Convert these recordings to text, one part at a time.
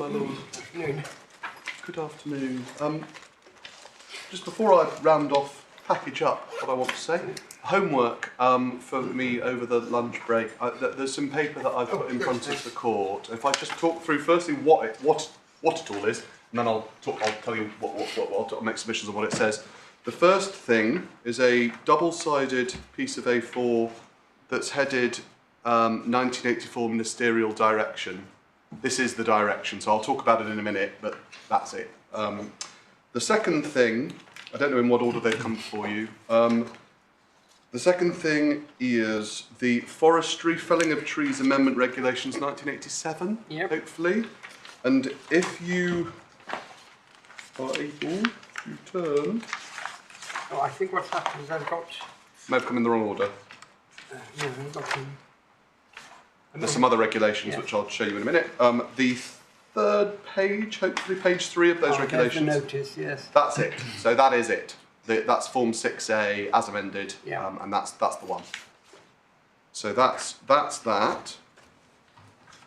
my lord. Afternoon. Good afternoon. Just before I round off, package up what I want to say. Homework for me over the lunch break. There's some paper that I've put in front of the court. If I just talk through firstly what it all is, and then I'll tell you I'll make submissions on what it says. The first thing is a double-sided piece of A4 that's headed 1984 Ministerial Direction. This is the direction, so I'll talk about it in a minute, but that's it. The second thing, I don't know in what order they've come before you. The second thing is the Forestry Felling of Trees Amendment Regulations 1987, hopefully. And if you are able to turn... Oh, I think what's happened is I've got... May have come in the wrong order. Yeah, I've got them. There's some other regulations which I'll show you in a minute. The third page, hopefully page 3 of those regulations. The notice, yes. That's it. So that is it. That's Form 6A as amended, and that's the one. So that's that.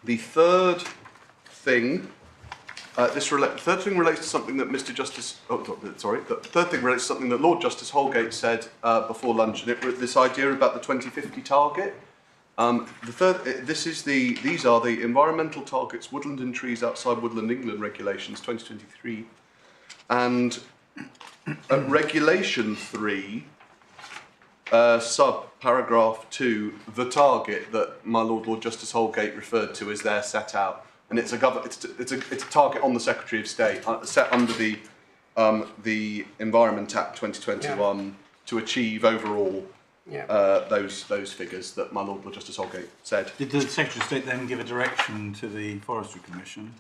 The third thing. The third thing relates to something that Mr. Justice. The third thing relates to something that Lord Justice Holgate said before lunch, and this idea about the 2050 target. These are the environmental targets, woodland and trees outside Woodland England regulations 2023, and regulation 3, sub paragraph 2, the target that my Lord Justice Holgate referred to is there set out. And it's a target on the Secretary of State set under the Environment Act 2021 to achieve overall those figures that my Lord Justice Holgate said. Did the Secretary of State then give a direction to the Forestry Commission?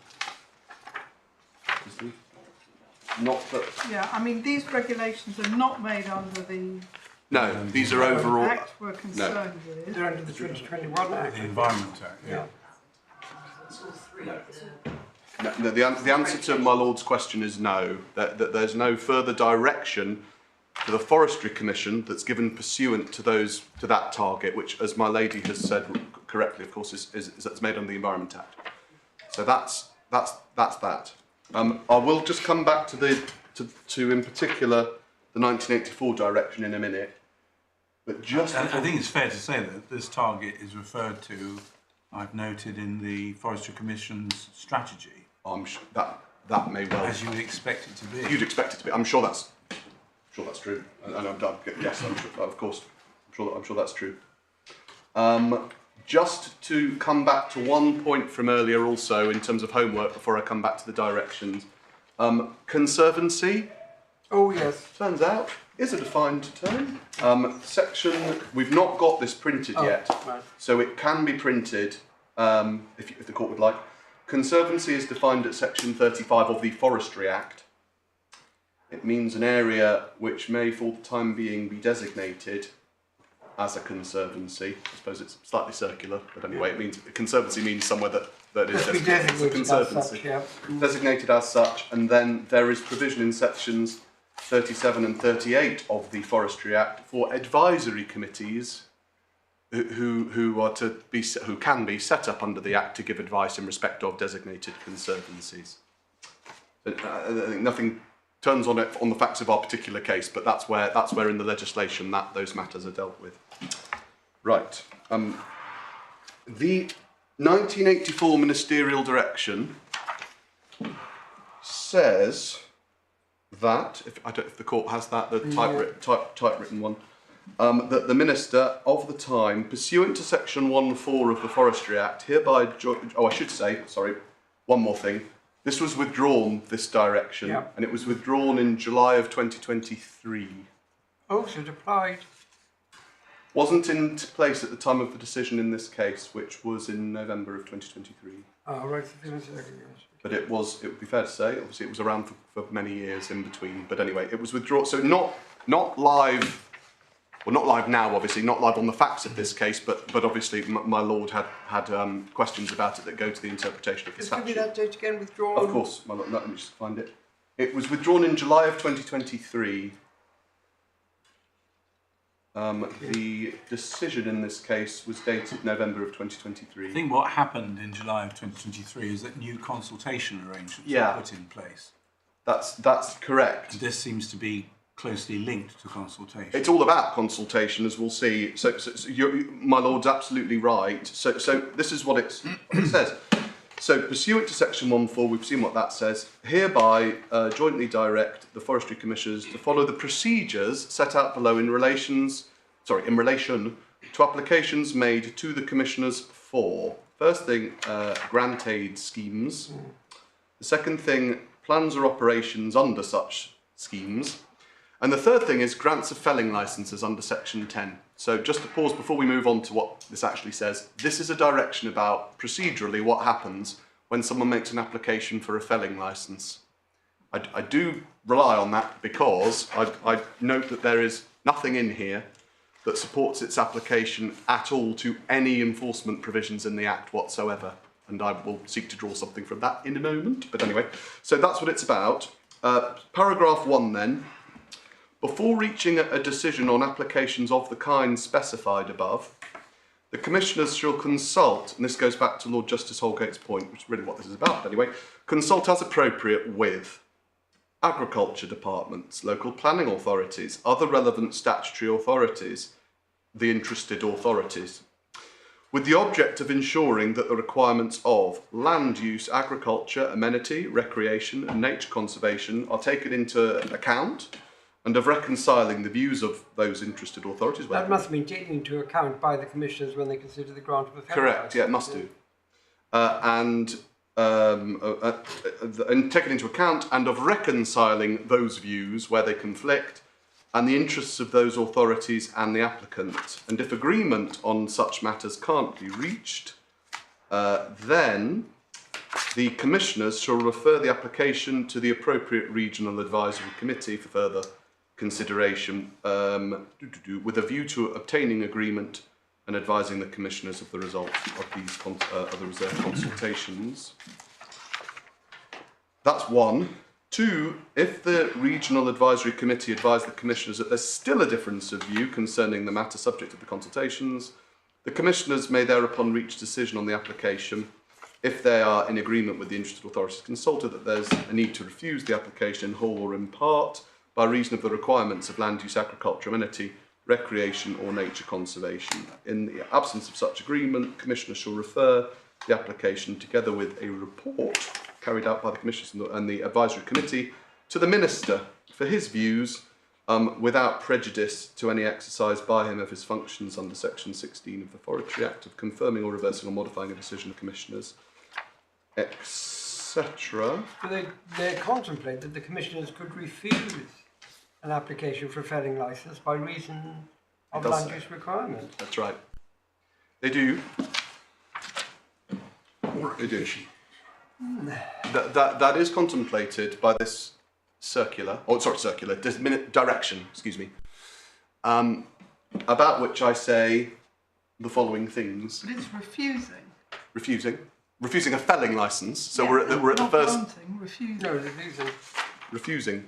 Not that. Yeah, I mean these regulations are not made under the. No, these are overall. Act we're concerned with. They're under the 2021 Act. The Environment Act. No, the answer to my Lord's question is no. That there's no further direction to the Forestry Commission that's given pursuant to that target, which, as my lady has said correctly, of course, is that's made under the Environment Act. So that's that. I will just come back to in particular the 1984 direction in a minute. But just I think it's fair to say that this target is referred to, I've noted, in the Forestry Commission's strategy. I'm sure that may well. As you would expect it to be. You'd expect it to be. I'm sure that's true. Yes, I'm sure. Of course, I'm sure that's true. Just to come back to one point from earlier, also in terms of homework, before I come back to the directions. Conservancy. Oh yes. Turns out is a defined term. Section. We've not got this printed yet, right. So it can be printed if the court would like. Conservancy is defined at section 35 of the Forestry Act. It means an area which may, for the time being, be designated as a conservancy. I suppose it's slightly circular, but anyway, it means conservancy means somewhere that is designated as a conservancy. Designated as such, and then there is provision in sections 37 and 38 of the Forestry Act for advisory committees who can be set up under the Act to give advice in respect of designated conservancies. I think nothing turns on the facts of our particular case, but that's where in the legislation that those matters are dealt with. Right. The 1984 Ministerial Direction says that, if the court has that, the typewritten one, that the Minister of the time, pursuant to section 1.4 of the Forestry Act, hereby... I should say, sorry, one more thing. This was withdrawn, this direction, and it was withdrawn in July of 2023. Oh, so it applied. Wasn't in place at the time of the decision in this case, which was in November of 2023. Oh, right. But it would be fair to say, obviously it was around for many years in between, but anyway, it was withdrawn. So not live, well, not live now, obviously, not live on the facts of this case, but obviously my Lord had questions about it that go to the interpretation of the statute. Give me that date again, withdrawn. Of course, my Lord, let me just find it. It was withdrawn in July of 2023. The decision in this case was dated November of I 2023. think what happened in July of 2023 is that new consultation arrangements Yeah. were put in place. That's correct. And this seems to be closely linked to consultation. It's all about consultation, as we'll see. So my lord's absolutely right. So this is what it says. So, pursuant to Section 1.4, we've seen what that says. Hereby, jointly direct the Forestry Commissioners to follow the procedures set out below in relation to applications made to the Commissioners for, first thing, grant aid schemes. The second thing, plans or operations under such schemes. And the third thing is grants of felling licences under Section 10. So just to pause before we move on to what this actually says, this is a direction about procedurally what happens when someone makes an application for a felling licence. I do rely on that because I note that there is nothing in here that supports its application at all to any enforcement provisions in the Act whatsoever. And I will seek to draw something from that in a moment. But anyway, so that's what it's about. Paragraph 1 then. Before reaching a decision on applications of the kind specified above, the Commissioners shall consult, and this goes back to Lord Justice Holgate's point, which is really what this is about anyway, consult as appropriate with agriculture departments, local planning authorities, other relevant statutory authorities, the interested authorities, with the object of ensuring that the requirements of land use, agriculture, amenity, recreation and nature conservation are taken into account, and of reconciling the views of those interested authorities. That must have been taken into account by the Commissioners when they consider the grant of a felling Correct, licence. yeah, it must do. And taken into account and of reconciling those views where they conflict and the interests of those authorities and the applicant. And if agreement on such matters can't be reached, then the Commissioners shall refer the application to the appropriate regional advisory committee for further consideration with a view to obtaining agreement and advising the Commissioners of the results of these of the reserve consultations. That's 1. 2, if the Regional Advisory Committee advise the Commissioners that there's still a difference of view concerning the matter subject to the consultations, the Commissioners may thereupon reach decision on the application if they are in agreement with the interested authorities consulted that there's a need to refuse the application in whole or in part by reason of the requirements of land use, agriculture, amenity, recreation or nature conservation. In the absence of such agreement, Commissioners shall refer the application together with a report carried out by the Commissioners and the Advisory Committee to the Minister for his views without prejudice to any exercise by him of his functions under Section 16 of the Forestry Act of confirming or reversing or modifying a decision of Commissioners, etc. So they contemplate that the Commissioners could refuse an application for a felling licence by reason of It does land say. use requirement. That's right. They do. They do. That is contemplated by this direction, excuse me, about which I say the following things. But it's refusing. Refusing a felling licence. So Yeah, we're at the not first. granting, refusing. No, refusing. Refusing.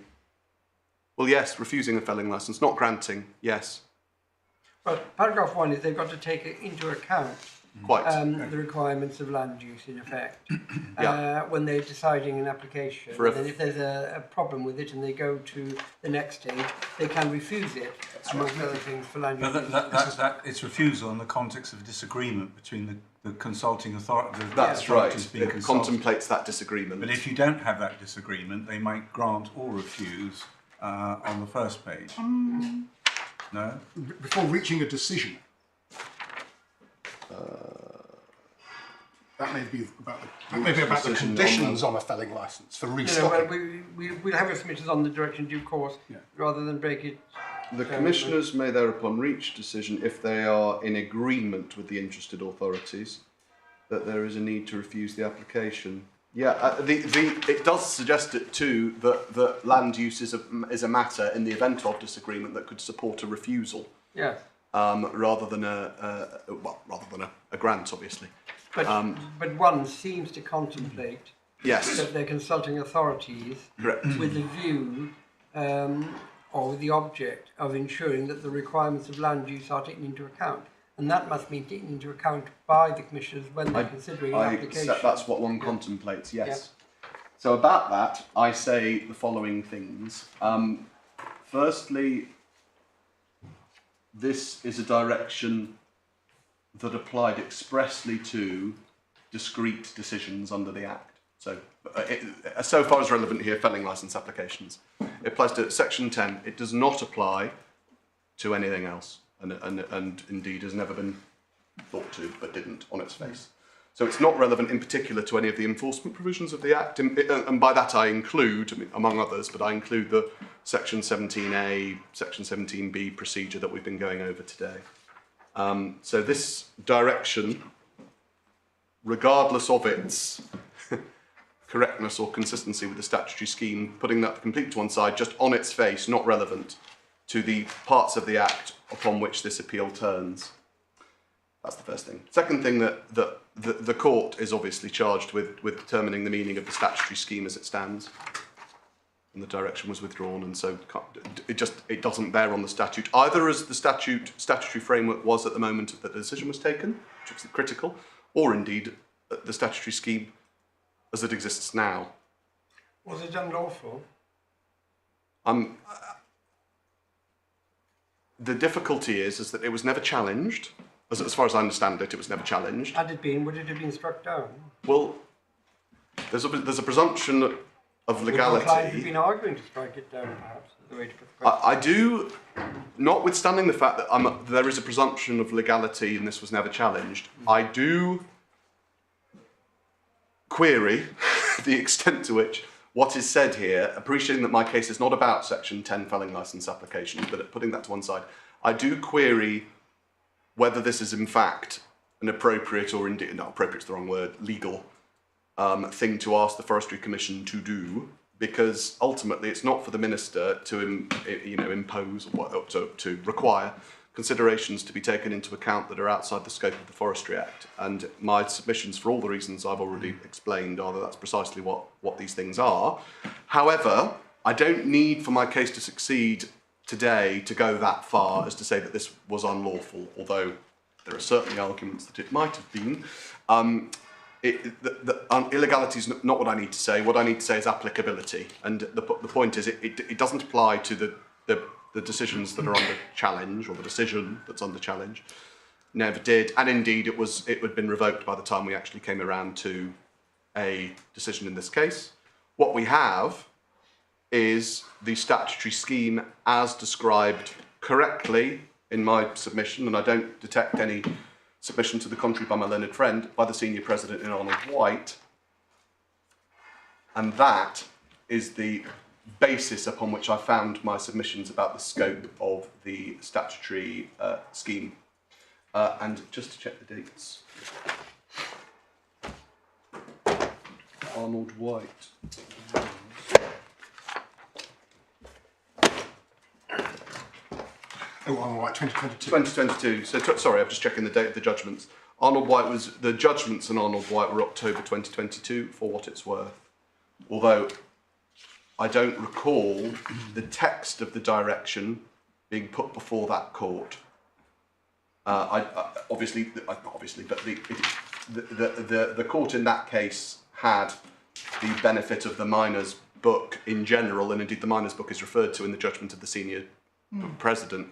Well, yes, refusing a felling licence, not granting. Yes, But paragraph 1 is they've got to take into account quite. the requirements of land use in effect Yeah. when they're deciding an application. For a- And then if there's a problem with it and they go to the next stage, they can refuse it, amongst other things, for land use. But it's refusal in the context of a disagreement between the consulting authority. That's right. Being It consulted. contemplates that disagreement. But if you don't have that disagreement, they might grant or refuse on the first page. No? Before reaching a decision. That may be about the Decision conditions on a felling licence for You know, restocking. we'll have your submissions on the direction due course, rather than break it. The Commissioners may thereupon reach decision if they are in agreement with the interested authorities that there is a need to refuse the application. Yeah, it does suggest it too that land use is a matter in the event of disagreement that could support a refusal Yeah. rather than a grant, obviously. But one seems to contemplate Yes, that they're consulting authorities correct. with a view or with the object of ensuring that the requirements of land use are taken into account. And that must be taken into account by the commissioners when they're considering an I application. accept that's what one contemplates, yes. So about that, I say the following things. Firstly, this is a direction that applied expressly to discrete decisions under the Act. So, so far as relevant here, felling licence applications. It applies to Section 10. It does not apply to anything else, and indeed has never been thought to, but didn't on its face. So it's not relevant in particular to any of the enforcement provisions of the Act, and by that I include, I mean, among others, but I include the Section 17A, Section 17B procedure that we've been going over today. So this direction, regardless of its correctness or consistency with the statutory scheme, putting that complete to one side, just on its face, not relevant to the parts of the Act upon which this appeal turns. That's the first thing. Second thing, that the court is obviously charged with determining the meaning of the statutory scheme as it stands. And the direction was withdrawn, and so it doesn't bear on the statute, either as the statutory framework was at the moment that the decision was taken, which was critical, or indeed the statutory scheme as it exists now. Was it unlawful? The difficulty is that it was never challenged. As far as I understand it, it was never challenged. Had it been, would it have been struck down? Well, there's a presumption of legality. Would your client have been arguing to strike it down, perhaps, is the way to put the question? I do, notwithstanding the fact that there is a presumption of legality and this was never challenged, I do query the extent to which what is said here, appreciating that my case is not about Section 10 felling licence applications, but putting that to one side, I do query whether this is in fact an appropriate, or indeed, no, appropriate is the wrong word, legal thing to ask the Forestry Commission to do, because ultimately it's not for the minister to impose or to require considerations to be taken into account that are outside the scope of the Forestry Act. And my submissions, for all the reasons I've already explained, are that that's precisely what these things are. However, I don't need for my case to succeed today to go that far as to say that this was unlawful, although there are certainly arguments that it might have been. Illegality is not what I need to say. What I need to say is applicability. And the point is it doesn't apply to the decisions that are under challenge, or the decision that's under challenge. Never did. And indeed, it had been revoked by the time we actually came around to a decision in this case. What we have is the statutory scheme as described correctly in my submission, and I don't detect any submission to the contrary by my learned friend, by the senior president in Arnold White. And that is the basis upon which I found my submissions about the scope of the statutory scheme. And just to check the dates. Arnold White. Oh, all right, 2022. 2022. So, sorry, I'm just checking the date of the judgments. The judgments in Arnold White were October 2022, for what it's worth. Although I don't recall the text of the direction being put before that court. But the court in that case had the benefit of the minor's book in general, and indeed the minor's book is referred to in the judgment of the senior president.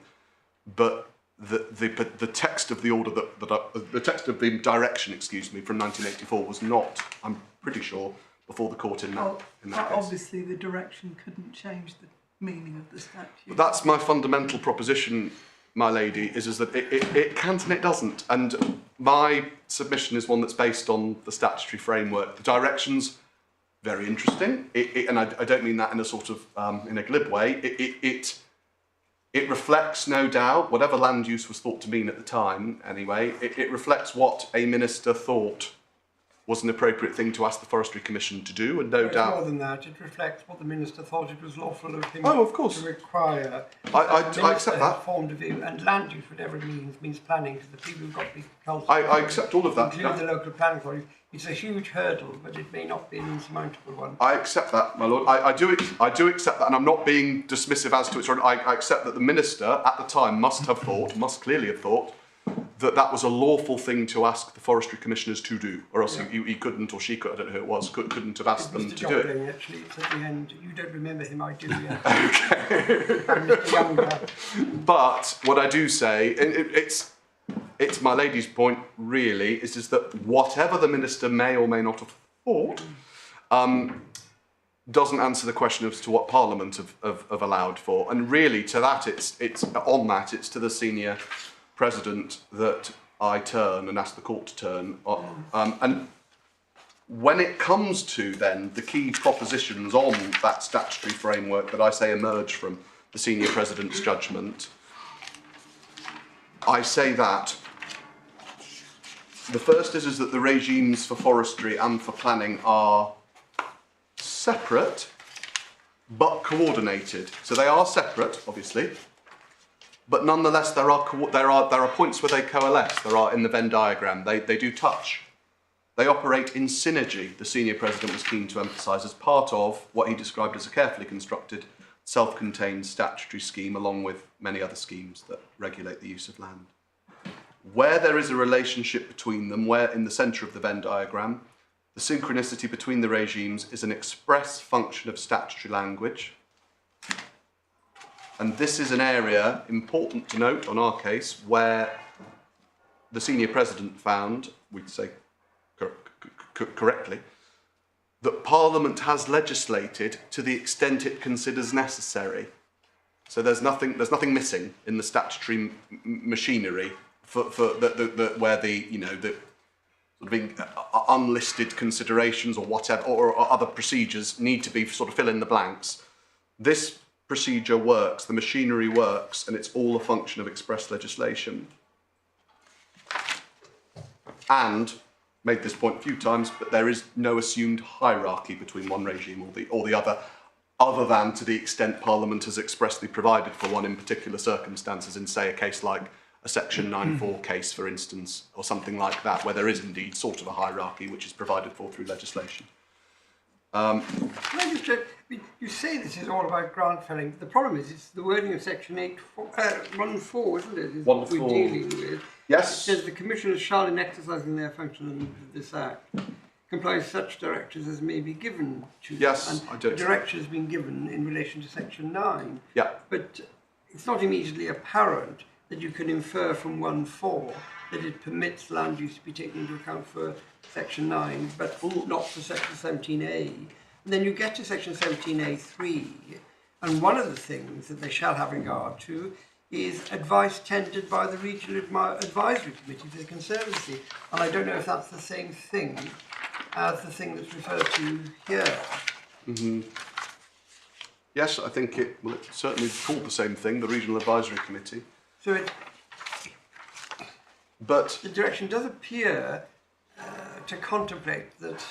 But the text of the order the text of the direction, excuse me, from 1984 was not, I'm pretty sure, before the court in that case. Obviously, the direction couldn't change the meaning of the statute. That's my fundamental proposition, my lady, is that it can and it doesn't. And my submission is one that's based on the statutory framework. The direction's very interesting, and I don't mean that in a sort of in a glib way. It reflects, no doubt, whatever land use was thought to mean at the time, anyway, it reflects what a minister thought was an appropriate thing to ask the Forestry Commission to do, and no It's doubt. more than that, it reflects what the Minister thought it was lawful of him Oh, of course. to require. I The Minister accept has that. formed a view, and land use, whatever it means planning, because the people who've got to be consulted. I accept all of that. Include the local planning authorities. It's a huge hurdle, but it may not be an insurmountable one. I accept that, my lord. I do accept that, and I'm not being dismissive as to its. I accept that the minister at the time must clearly have thought, that that was a lawful thing to ask the Forestry Commissioners to do, or else he couldn't, or she could, I don't know who it was, couldn't have asked them Mr. to do it. Jopling, actually, it's at the end. You don't remember him, I do, yeah. Okay. I'm Mr. Younger. But what I do say, it's my lady's point really, is that whatever the minister may or may not have thought, doesn't answer the question as to what Parliament have allowed for. And really, to that, it's to the senior president that I turn and ask the court to turn. And when it comes to then the key propositions on that statutory framework that I say emerge from the senior president's judgment, I say that the first is that the regimes for forestry and for planning are separate but coordinated. So they are separate, obviously, but nonetheless there are points where they coalesce. There are in the Venn diagram. They do touch. They operate in synergy. The senior president was keen to emphasise as part of what he described as a carefully constructed, self-contained statutory scheme, along with many other schemes that regulate the use of land. Where there is a relationship between them, where in the centre of the Venn diagram, the synchronicity between the regimes is an express function of statutory language. And this is an area important to note on our case where the senior president found, we'd say correctly, that Parliament has legislated to the extent it considers necessary. So there's nothing missing in the statutory machinery for where the sort of unlisted considerations or whatever or other procedures need to be sort of fill in the blanks. This procedure works, the machinery works, and it's all a function of express legislation. And made this point a few times, but there is no assumed hierarchy between one regime or the other than to the extent Parliament has expressly provided for one in particular circumstances in, say, a case like a Section 9(4) case, for instance, or something like that, where there is indeed sort of a hierarchy which is provided for through legislation. Can I just check? You say this is all about grant felling. The problem is it's the wording of Section 1(4), isn't it? Is what we're dealing with. Yes. It says the commissioners shall, in exercising their function under this Act, comply with such directives as may be given to them. Yes, and I do. the direction has been given in relation to Section 9. Yeah. But it's not immediately apparent that you can infer from 1(4) that it permits land use to be taken into account for Section 9, but not for Section 17A. And then you get to Section 17A(3), and one of the things that they shall have regard to is advice tendered by the Regional Advisory Committee to the Conservancy. And I don't know if that's the same thing as the thing that's referred to here. Mm-hmm. Yes, I think it's certainly called the same thing, the Regional Advisory Committee. So but the direction does appear to contemplate that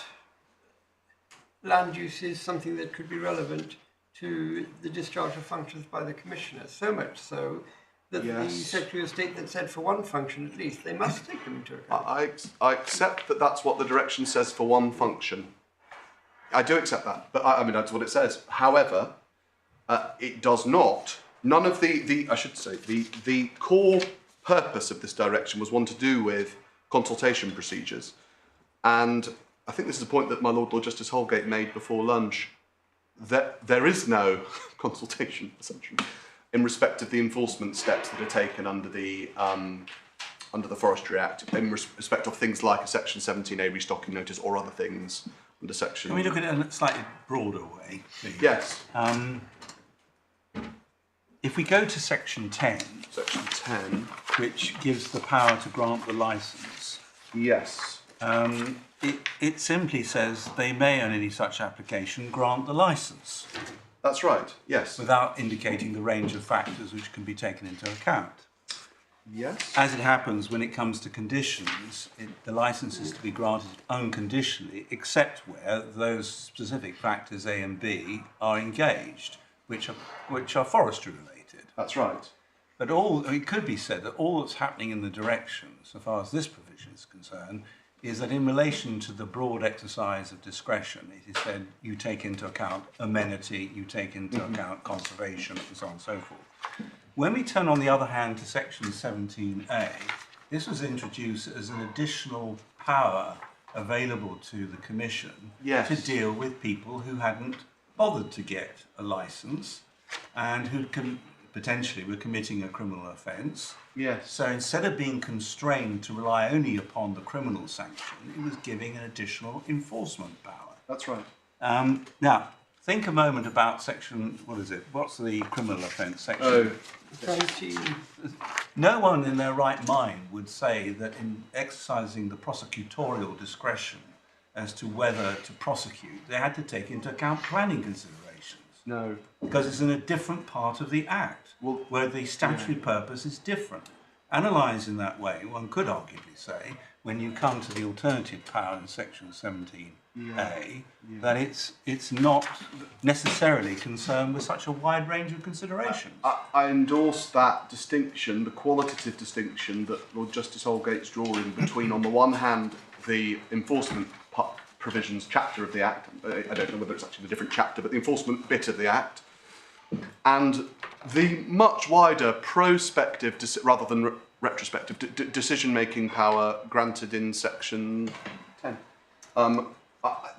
land use is something that could be relevant to the discharge of functions by the Commissioner, so much so that the Secretary of State that said for one function at least, they must take them into account. I accept that that's what the direction says for one function. I do accept that, but I mean, that's what it says. However, it does not. None of the core purpose of this direction was one to do with consultation procedures. And I think this is a point that my Lord Justice Holgate made before lunch, that there is no consultation, essentially, in respect of the enforcement steps that are taken under the Forestry Act, in respect of things like a Section 17A restocking notice or other things under Section... Can we look at it in a slightly broader way, please? Yes. If we go to Section 10... Section 10... which gives the power to grant the licence. Yes. It simply says they may on any such application grant the licence. That's right, yes. Without indicating the range of factors which can be taken into account. Yes. As it happens, when it comes to conditions, the licence is to be granted unconditionally, except where those specific factors A and B are engaged, which are forestry related. That's right. But it could be said that all that's happening in the direction, so far as this provision is concerned, is that in relation to the broad exercise of discretion, it is said you take into account amenity, you take into account conservation, and so on and so forth. When we turn, on the other hand, to section 17A, this was introduced as an additional power available to the Commission to deal with people who hadn't bothered to get a licence and who potentially were committing a criminal offence. Yes. So instead of being constrained to rely only upon the criminal sanction, it was giving an additional enforcement power. That's right. Now, think a moment about section, what is it? What's the criminal offence section? Oh. 20. No one in their right mind would say that in exercising the prosecutorial discretion as to whether to prosecute, they had to take into account planning considerations. No. Because it's in a different part of the Act, where the statutory purpose is different. Analysed in that way, one could arguably say, when you come to the alternative power in section 17A, that it's not necessarily concerned with such a wide range of considerations. I endorse that distinction, the qualitative distinction that Lord Justice Holgate's drawing between, on the one hand, the enforcement provisions chapter of the Act, I don't know whether it's actually a different chapter, but the enforcement bit of the Act, and the much wider prospective, rather than retrospective, decision-making power granted in section 10.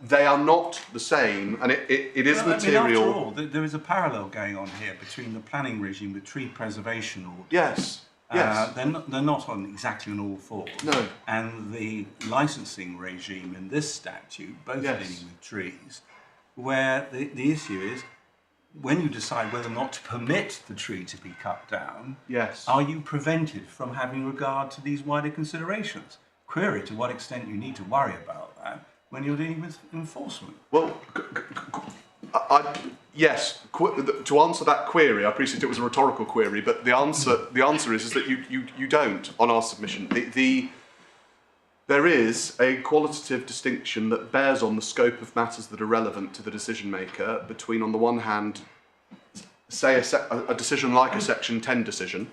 They are not the same, and it is material. I mean, after all, there is a parallel going on here between the planning regime with tree preservation orders. Yes. Yes. They're not on exactly on all fours. No. And the licensing regime in this statute, both dealing with trees, where the issue is, when you decide whether or not to permit the tree to be cut down, are you prevented from having regard to these wider considerations? Query to what extent you need to worry about that when you're dealing with enforcement. Well, yes. To answer that query, I appreciate it was a rhetorical query, but the answer is that you don't on our submission. There is a qualitative distinction that bears on the scope of matters that are relevant to the decision maker between, on the one hand, say a decision like a Section 10 decision,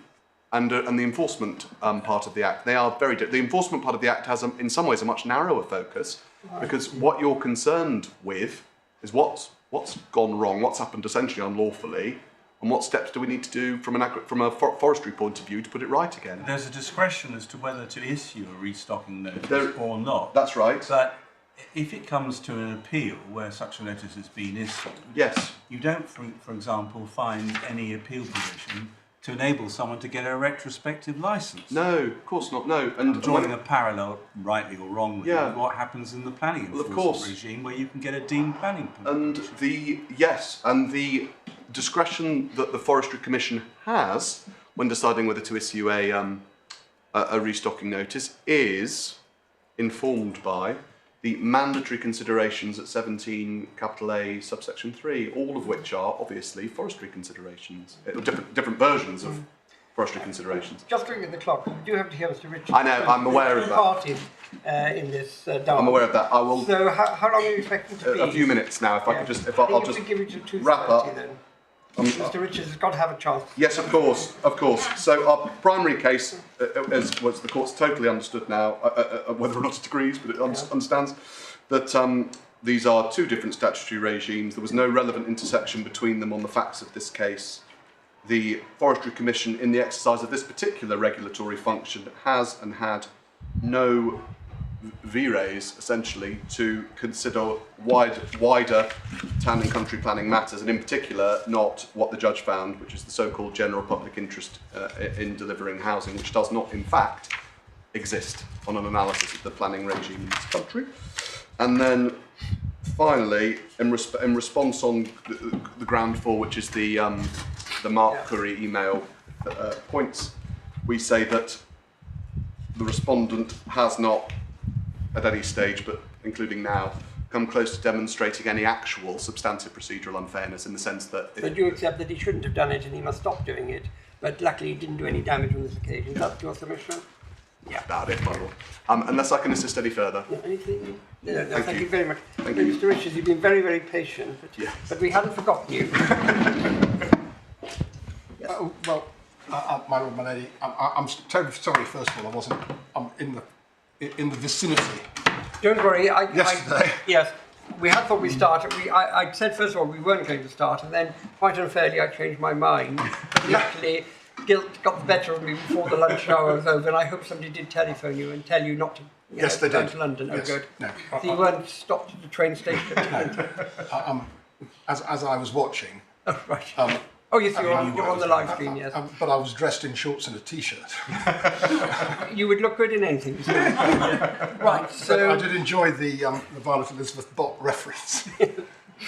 and the enforcement part of the Act. They are very different. The enforcement part of the Act has, in some ways, a much narrower focus, because what you're concerned with is what's gone wrong, what's happened essentially unlawfully, and what steps do we need to do from a forestry point of view to put it right again. There's a discretion as to whether to issue a restocking notice or not. That's right. But if it comes to an appeal where such a notice has been issued, you don't, for example, find any appeal provision to enable someone to get a retrospective licence. No, of course not. No, and drawing a parallel, rightly or wrongly, with what happens in the planning enforcement regime, where you can get a deemed planning permission. And the discretion that the Forestry Commission has when deciding whether to issue a restocking notice is informed by the mandatory considerations at 17A subsection 3, all of which are obviously forestry considerations, different versions of forestry considerations. Just looking at the clock, you do have to hear Mr. Richards. I know, I'm aware of that. Parted in this I'm aware of that. I will. So how long are you expecting to be? A few minutes now. If I could just, I'll just give it to wrap up. Then. Mr. Richards has got to have a chance. Yes, of course. So our primary case, as the court's totally understood now, whether or not it agrees, but it understands that these are two different statutory regimes. There was no relevant intersection between them on the facts of this case. The Forestry Commission, in the exercise of this particular regulatory function, has and had no V-rays, essentially, to consider wider town and country planning matters, and in particular not what the judge found, which is the so-called general public interest in delivering housing, which does not in fact exist on an analysis of the planning regime in this country. And then finally, in response on the ground four, which is the Mark Curry email points, we say that the respondent has not at any stage, but including now, come close to demonstrating any actual substantive procedural unfairness, in the sense that... But you accept that he shouldn't have done it and he must stop doing it, but luckily it didn't do any damage on this occasion. Is that your submission? Yeah. About it, my lord. Unless I can assist any further. Yeah, anything? No, thank you. you very much. Thank Well, you. Mr. Richards, you've been very, very patient, but we hadn't forgotten you. Well, my lord, my lady, I'm terribly sorry. First of all, I wasn't in the vicinity. Don't worry. Yesterday. Yes, we had thought we started. I said first of all we weren't going to start, and then quite unfairly I changed my mind. But luckily, guilt got the better of me before the lunch hour was over, and I hope somebody did telephone you and tell you not to. Yes, they go did. to London. Yes. Oh, good. No. So you weren't stopped at the train station. As I was watching. Oh, right. Oh yes, you're on the live stream. Yes. But I was dressed in shorts and a t-shirt. You would look good in anything. Right. So But I did enjoy the Violet Elizabeth Bott reference.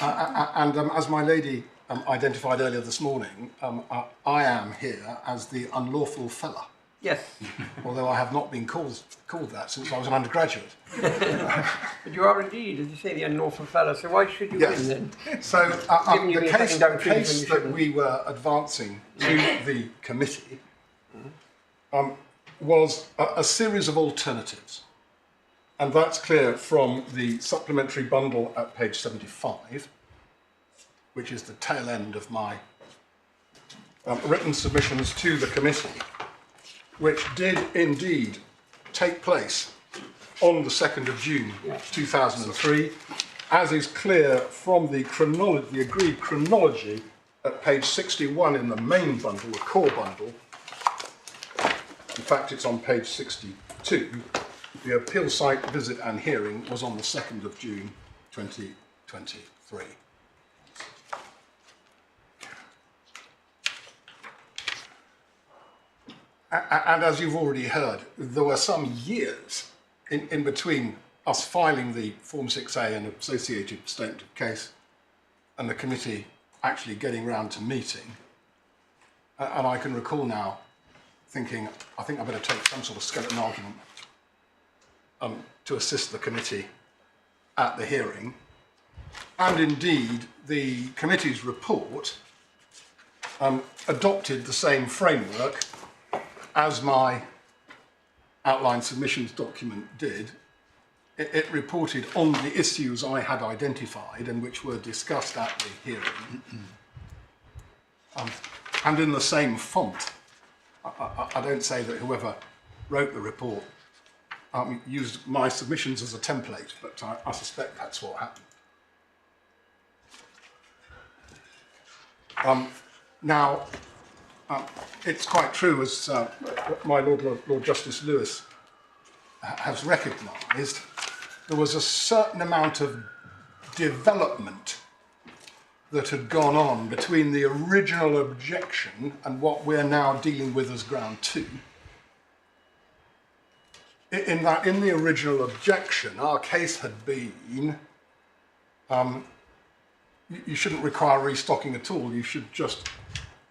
And as my lady identified earlier this morning, I am here as the unlawful fella. yes, Although I have not been called that since I was an undergraduate. but you are indeed, as you say, the unlawful fellow. So why should you Yes. win then? So Given you've the been case, cutting down the trees when case you that shouldn't. we were advancing to the committee was a series of alternatives. And that's clear from the supplementary bundle at page 75, which is the tail end of my written submissions to the committee, which did indeed take place on the 2nd of June 2003, as is clear from the agreed chronology at page 61 in the main bundle, the core bundle. In fact, it's on page 62. The appeal site visit and hearing was on the 2nd of June 2023. And as you've already heard, there were some years in between us filing the Form 6A and associated statement of case and the committee actually getting round to meeting. And I can recall now thinking, I think I better take some sort of skeleton argument to assist the committee at the hearing. And indeed, the committee's report adopted the same framework as my outline submissions document did. It reported on the issues I had identified and which were discussed at the hearing. And in the same font. I don't say that whoever wrote the report used my submissions as a template, but I suspect that's what happened. Now, it's quite true, as my Lord Justice Lewis has recognised, there was a certain amount of development that had gone on between the original objection and what we're now dealing with as ground 2. In that, in the original objection, our case had been, you shouldn't require restocking at all, you should just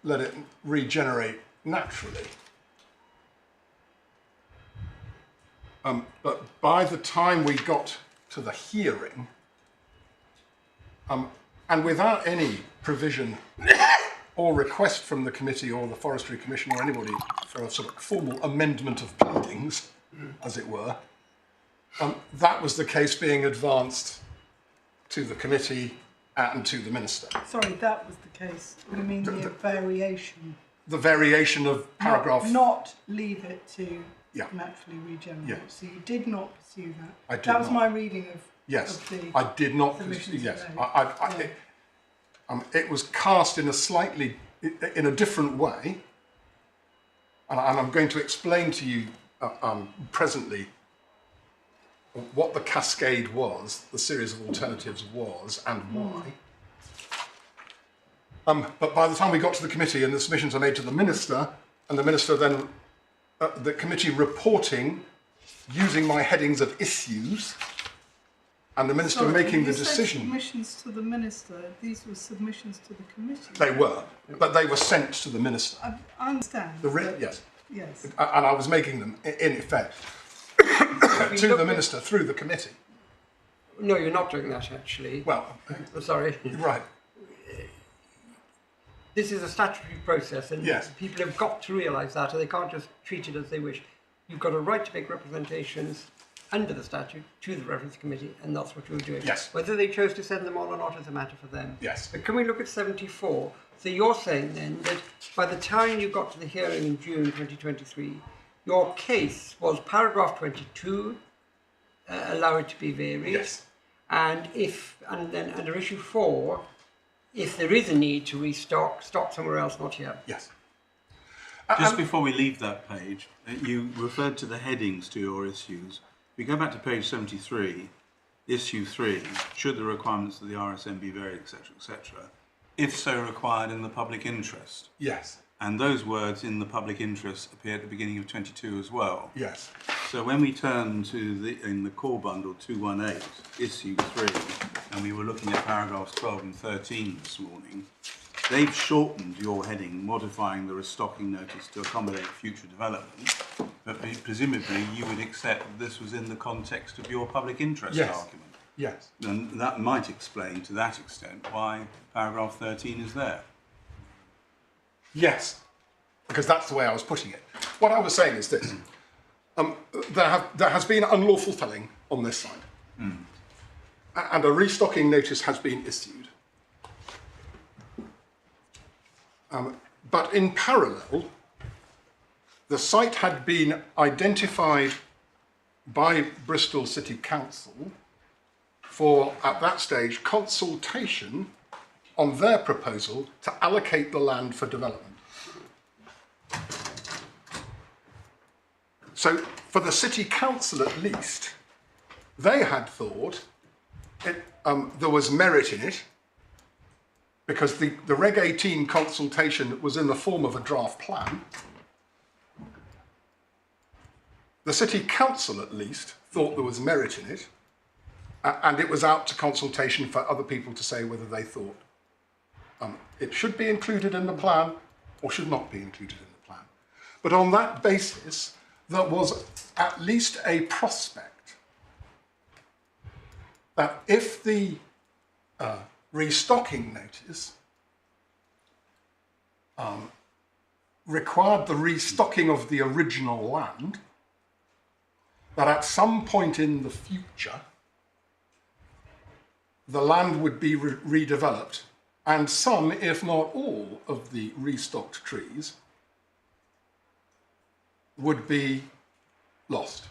let it regenerate naturally. But by the time we got to the hearing, and without any provision or request from the committee or the Forestry Commission or anybody for a sort of formal amendment of pleadings, as it were, that was the case being advanced to the committee and to the Minister. Sorry, that was the case. You mean the variation? The variation of paragraph... Not leave it to Yeah. naturally regenerate. Yeah. So you did not pursue that. I did That was not. my reading of, Yes, of the... I did not. submissions Yes, today. it was cast in a slightly, in a different way, and I'm going to explain to you presently what the cascade was, the series of alternatives was, and why. But by the time we got to the committee and the submissions are made to the Minister, and the Minister then, the committee reporting using my headings of issues, and the Minister Sorry, making the you said decision. submissions to the Minister. These were submissions to the committee. They were, but they were sent to the Minister. I understand. Yes, Yes. and I was making them, in effect, to the Minister through the committee. No, you're not doing that actually. Well, Sorry. right. this is a statutory process, and Yes. people have got to realise that, and they can't just treat it as they wish. You've got a right to make representations under the statute to the reference committee, and that's what you're doing. Yes. Whether they chose to send them on or not is a matter for them. Yes. But can we look at 74? So you're saying then that by the time you got to the hearing in June 2023, your case was paragraph 22, allow it to be varied. Yes. And then under issue 4, if there is a need to restock, stock somewhere else, not here. Yes. Just before we leave that page, you referred to the headings to your issues. If we go back to page 73, issue 3, should the requirements of the RSM be varied, etc., etc., if so required in the public interest. Yes. And those words in the public interest appear at the beginning of 22 as well. Yes. So when we turn to in the core bundle 218, issue 3, and we were looking at paragraphs 12 and 13 this morning, they've shortened your heading, modifying the restocking notice to accommodate future development. But presumably you would accept that this was in the context of your public interest argument. Yes. And that might explain to that extent why paragraph 13 is there. Yes, because that's the way I was putting it. What I was saying is this. There has been unlawful felling on this side. And a restocking notice has been issued. But in parallel, the site had been identified by Bristol City Council for, at that stage, consultation on their proposal to allocate the land for development. So, for the City Council at least, they had thought there was merit in it, because the Reg 18 consultation was in the form of a draft plan. The City Council, at least, thought there was merit in it, and it was out to consultation for other people to say whether they thought it should be included in the plan or should not be included in the plan. But on that basis, there was at least a prospect that if the restocking notice required the restocking of the original land, that at some point in the future, the land would be redeveloped, and some, if not all, of the restocked trees would be lost.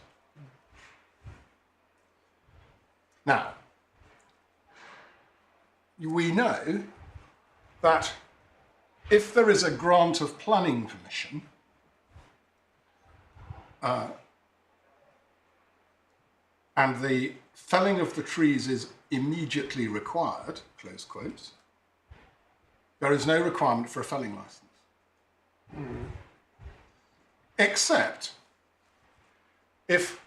Now, we know that if there is a grant of planning permission, and the felling of the trees is immediately required, close quotes, there is no requirement for a felling license. Except if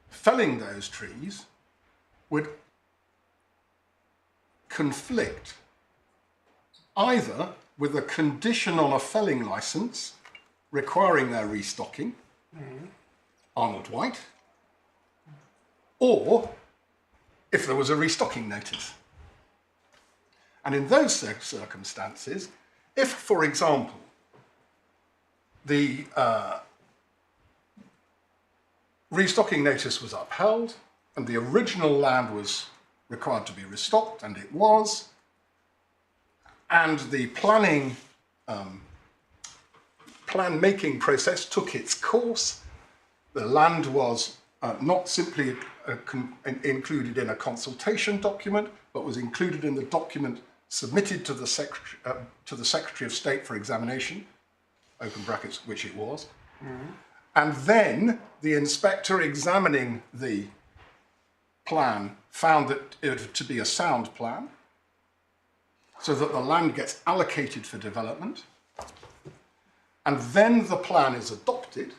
felling those trees would conflict either with a condition on a felling license requiring their restocking, Arnold White, or if there was a restocking notice. And in those circumstances, if, for example, the restocking notice was upheld and the original land was required to be restocked, and it was, and the plan making process took its course, the land was not simply included in a consultation document, but was included in the document submitted to the Secretary of State for examination, open brackets, which it was. And then the inspector examining the plan found it to be a sound plan, so that the land gets allocated for development, and then the plan is adopted,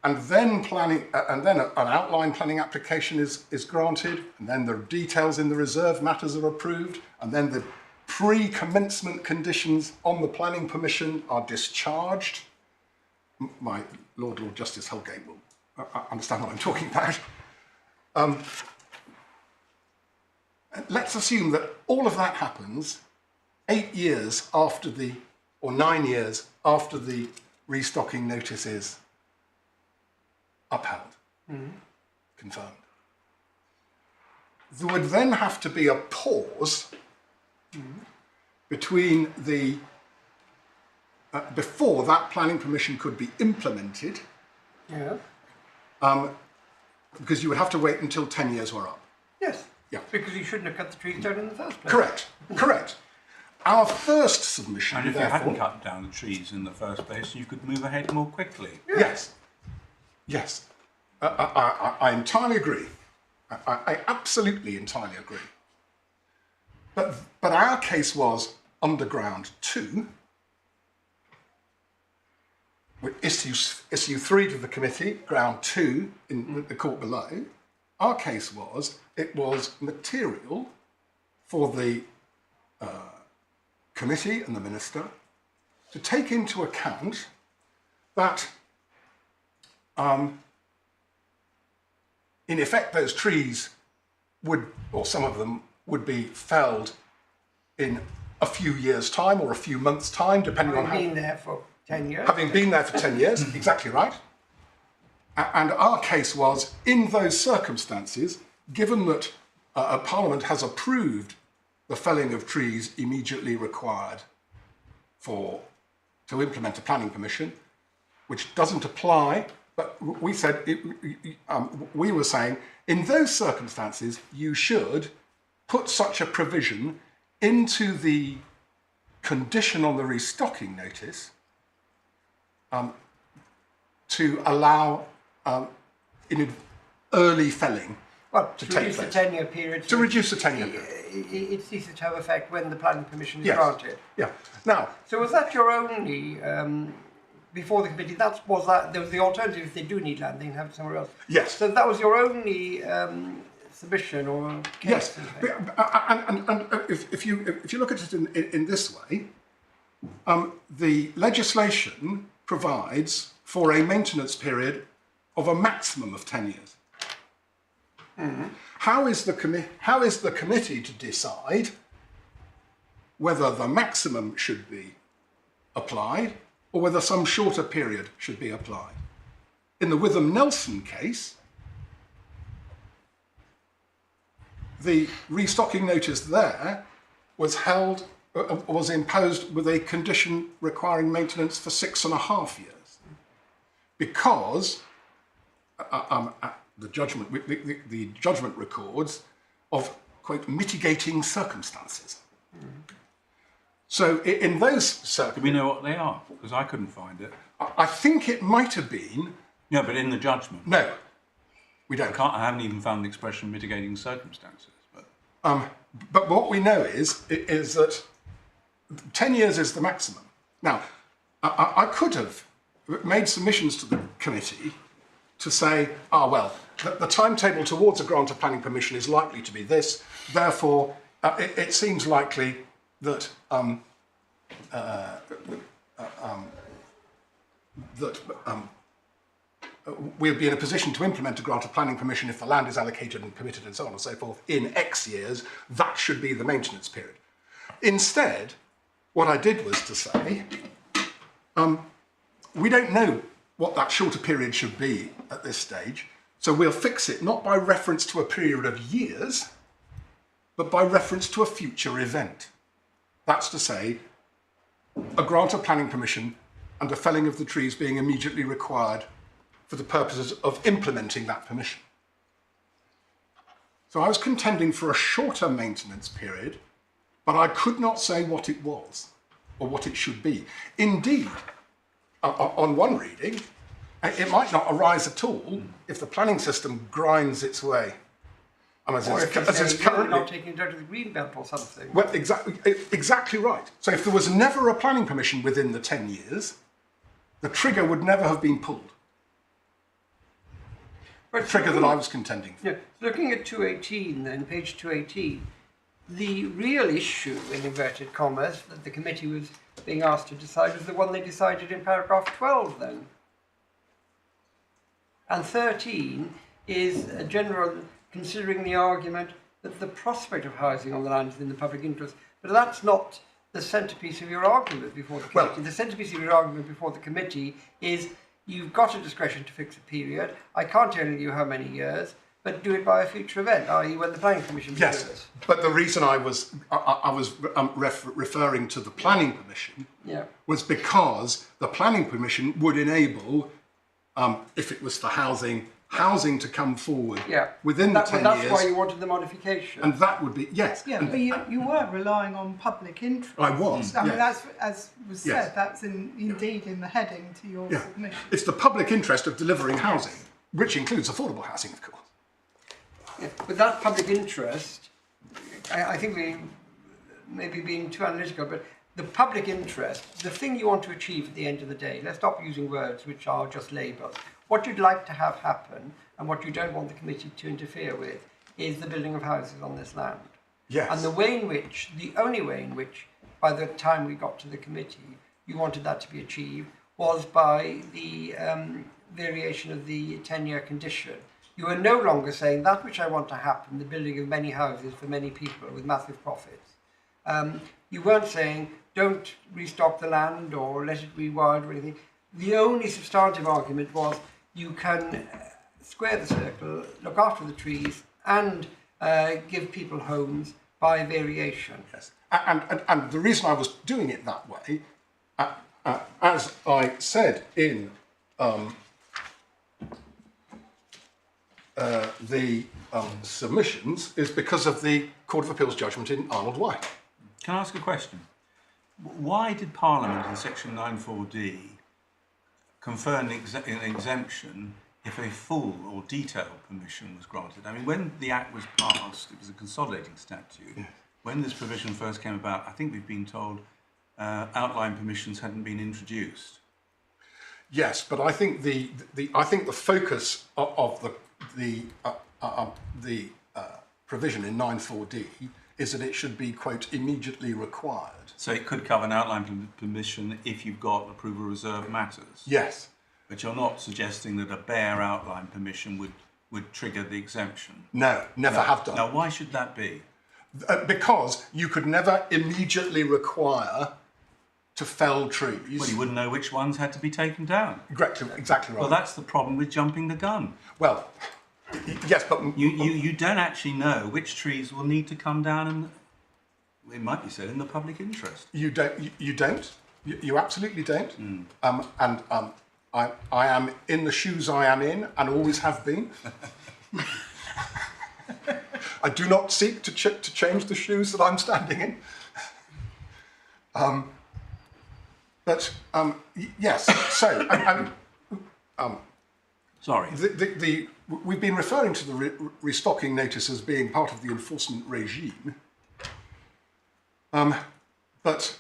and then an outline planning application is granted, and then the details in the reserve matters are approved, and then the pre-commencement conditions on the planning permission are discharged. My Lord Justice Holgate will understand what I'm talking about. Let's assume that all of that happens 8 years after the, or 9 years after the restocking notice is upheld, confirmed. There would then have to be a pause between the, before that planning permission could be implemented, Yeah. because you would have to wait until 10 years were up. Yes. Yeah. Because you shouldn't have cut the trees down in the first place. Correct, correct. Our first submission, And if you therefore, hadn't cut down the trees in the first place, you could move ahead more quickly. yes, yes, I entirely agree. I absolutely entirely agree. But our case was underground 2. With issue 3 to the committee, ground 2 in the court below. Our case was, it was material for the committee and the minister to take into account that in effect those trees would, or some of them would be felled in a few years' time or a few months' time, depending on how... Having been there for 10 years. Having been there for 10 years, exactly right. And our case was, in those circumstances, given that Parliament has approved the felling of trees immediately required to implement a planning permission, which doesn't apply, but we said, we were saying, in those circumstances, you should put such a provision into the condition on the restocking notice to allow early felling to take reduce the place. 10-year period. To reduce the 10-year period. It ceases to have effect when the planning permission is Yes. granted. Yeah. Now, So was that your only, before the committee, there was the alternative, if they do need land, they can have it somewhere else. yes. So that was your only submission or case? Yes, in fact? and if you look at it in this way, the legislation provides for a maintenance period of a maximum of 10 years. How is the committee to decide whether the maximum should be applied or whether some shorter period should be applied? In the Witham-Nelson case, the restocking notice there was imposed with a condition requiring maintenance for 6.5 years, because the judgment records of, quote, mitigating circumstances. So in those Do circumstances, we know what they are? Because I couldn't find it. I think it might have been, No, but in the judgment. no, we don't. I haven't even found the expression mitigating circumstances. But what we know is that 10 years is the maximum. Now, I could have made submissions to the committee to say, well, the timetable towards a grant of planning permission is likely to be this, therefore it seems likely that we'll be in a position to implement a grant of planning permission if the land is allocated and permitted and so on and so forth in X years. That should be the maintenance period. Instead, what I did was to say, we don't know what that shorter period should be at this stage, so we'll fix it not by reference to a period of years, but by reference to a future event. That's to say, a grant of planning permission and a felling of the trees being immediately required for the purposes of implementing that permission. So I was contending for a shorter maintenance period, but I could not say what it was or what it should be. Indeed, on one reading, it might not arise at all if the planning system grinds its way. Or if it's currently not taking it out of the green belt or something. Well, exactly right. So if there was never a planning permission within the 10 years, the trigger would never have been pulled. The trigger that I was contending for. Yeah, looking at 218 then, page 218, the real issue, in inverted commas, that the committee was being asked to decide was the one they decided in paragraph 12 then. And 13 is a general, considering the argument that the prospect of housing on the land is in the public interest. But that's not the centrepiece of your argument before the committee. Well- The centrepiece of your argument before the committee is you've got a discretion to fix a period. I can't tell you how many years, but do it by a future event, i.e. when the Planning Commission does it. Yes, but the reason I was referring to the Planning Permission was because the Planning Permission would enable, if it was for housing to come forward within the 10 that's years. why you wanted the modification. And that would be, yes. Yeah, and but you were relying on public interest. I was, I mean, yes. that's, as was Yes. said, that's indeed in the heading to your Yeah. submission. It's the public interest of delivering housing, which includes affordable housing, of course. Yeah, but that public interest, I think we may be being too analytical, but the public interest, the thing you want to achieve at the end of the day, let's stop using words which are just labels. What you'd like to have happen and what you don't want the committee to interfere with is the building of houses on this land. Yes. And the only way in which, by the time we got to the committee, you wanted that to be achieved was by the variation of the 10-year condition. You are no longer saying that which I want to happen, the building of many houses for many people with massive profits. You weren't saying don't restock the land or let it rewild or anything. The only substantive argument was you can square the circle, look after the trees and give people homes by variation. Yes. And the reason I was doing it that way, as I said in the submissions, is because of the Court of Appeal's judgment in Arnold White. Can I ask a question? Why did Parliament in section 94D confer an exemption if a full or detailed permission was granted? I mean, when the Act was passed, it was a consolidating statute. Yeah. When this provision first came about, I think we've been told outline permissions hadn't been introduced. Yes, but I think the focus of the provision in 94D is that it should be, quote, immediately required. So it could cover an outline permission if you've got approval reserve matters. Yes. But you're not suggesting that a bare outline permission would trigger the exemption. No, never have done. Now, why should that be? Because you could never immediately require to fell trees. Well, you wouldn't know which ones had to be taken down. Exactly right. Well, that's the problem with jumping the gun. Well, yes, but you don't actually know which trees will need to come down, and it might be said in the public interest. You don't. You absolutely don't. I am in the shoes I am in, and always have been. I do not seek to change the shoes that I'm standing in. But yes. So sorry. We've been referring to the restocking notice as being part of the enforcement regime. But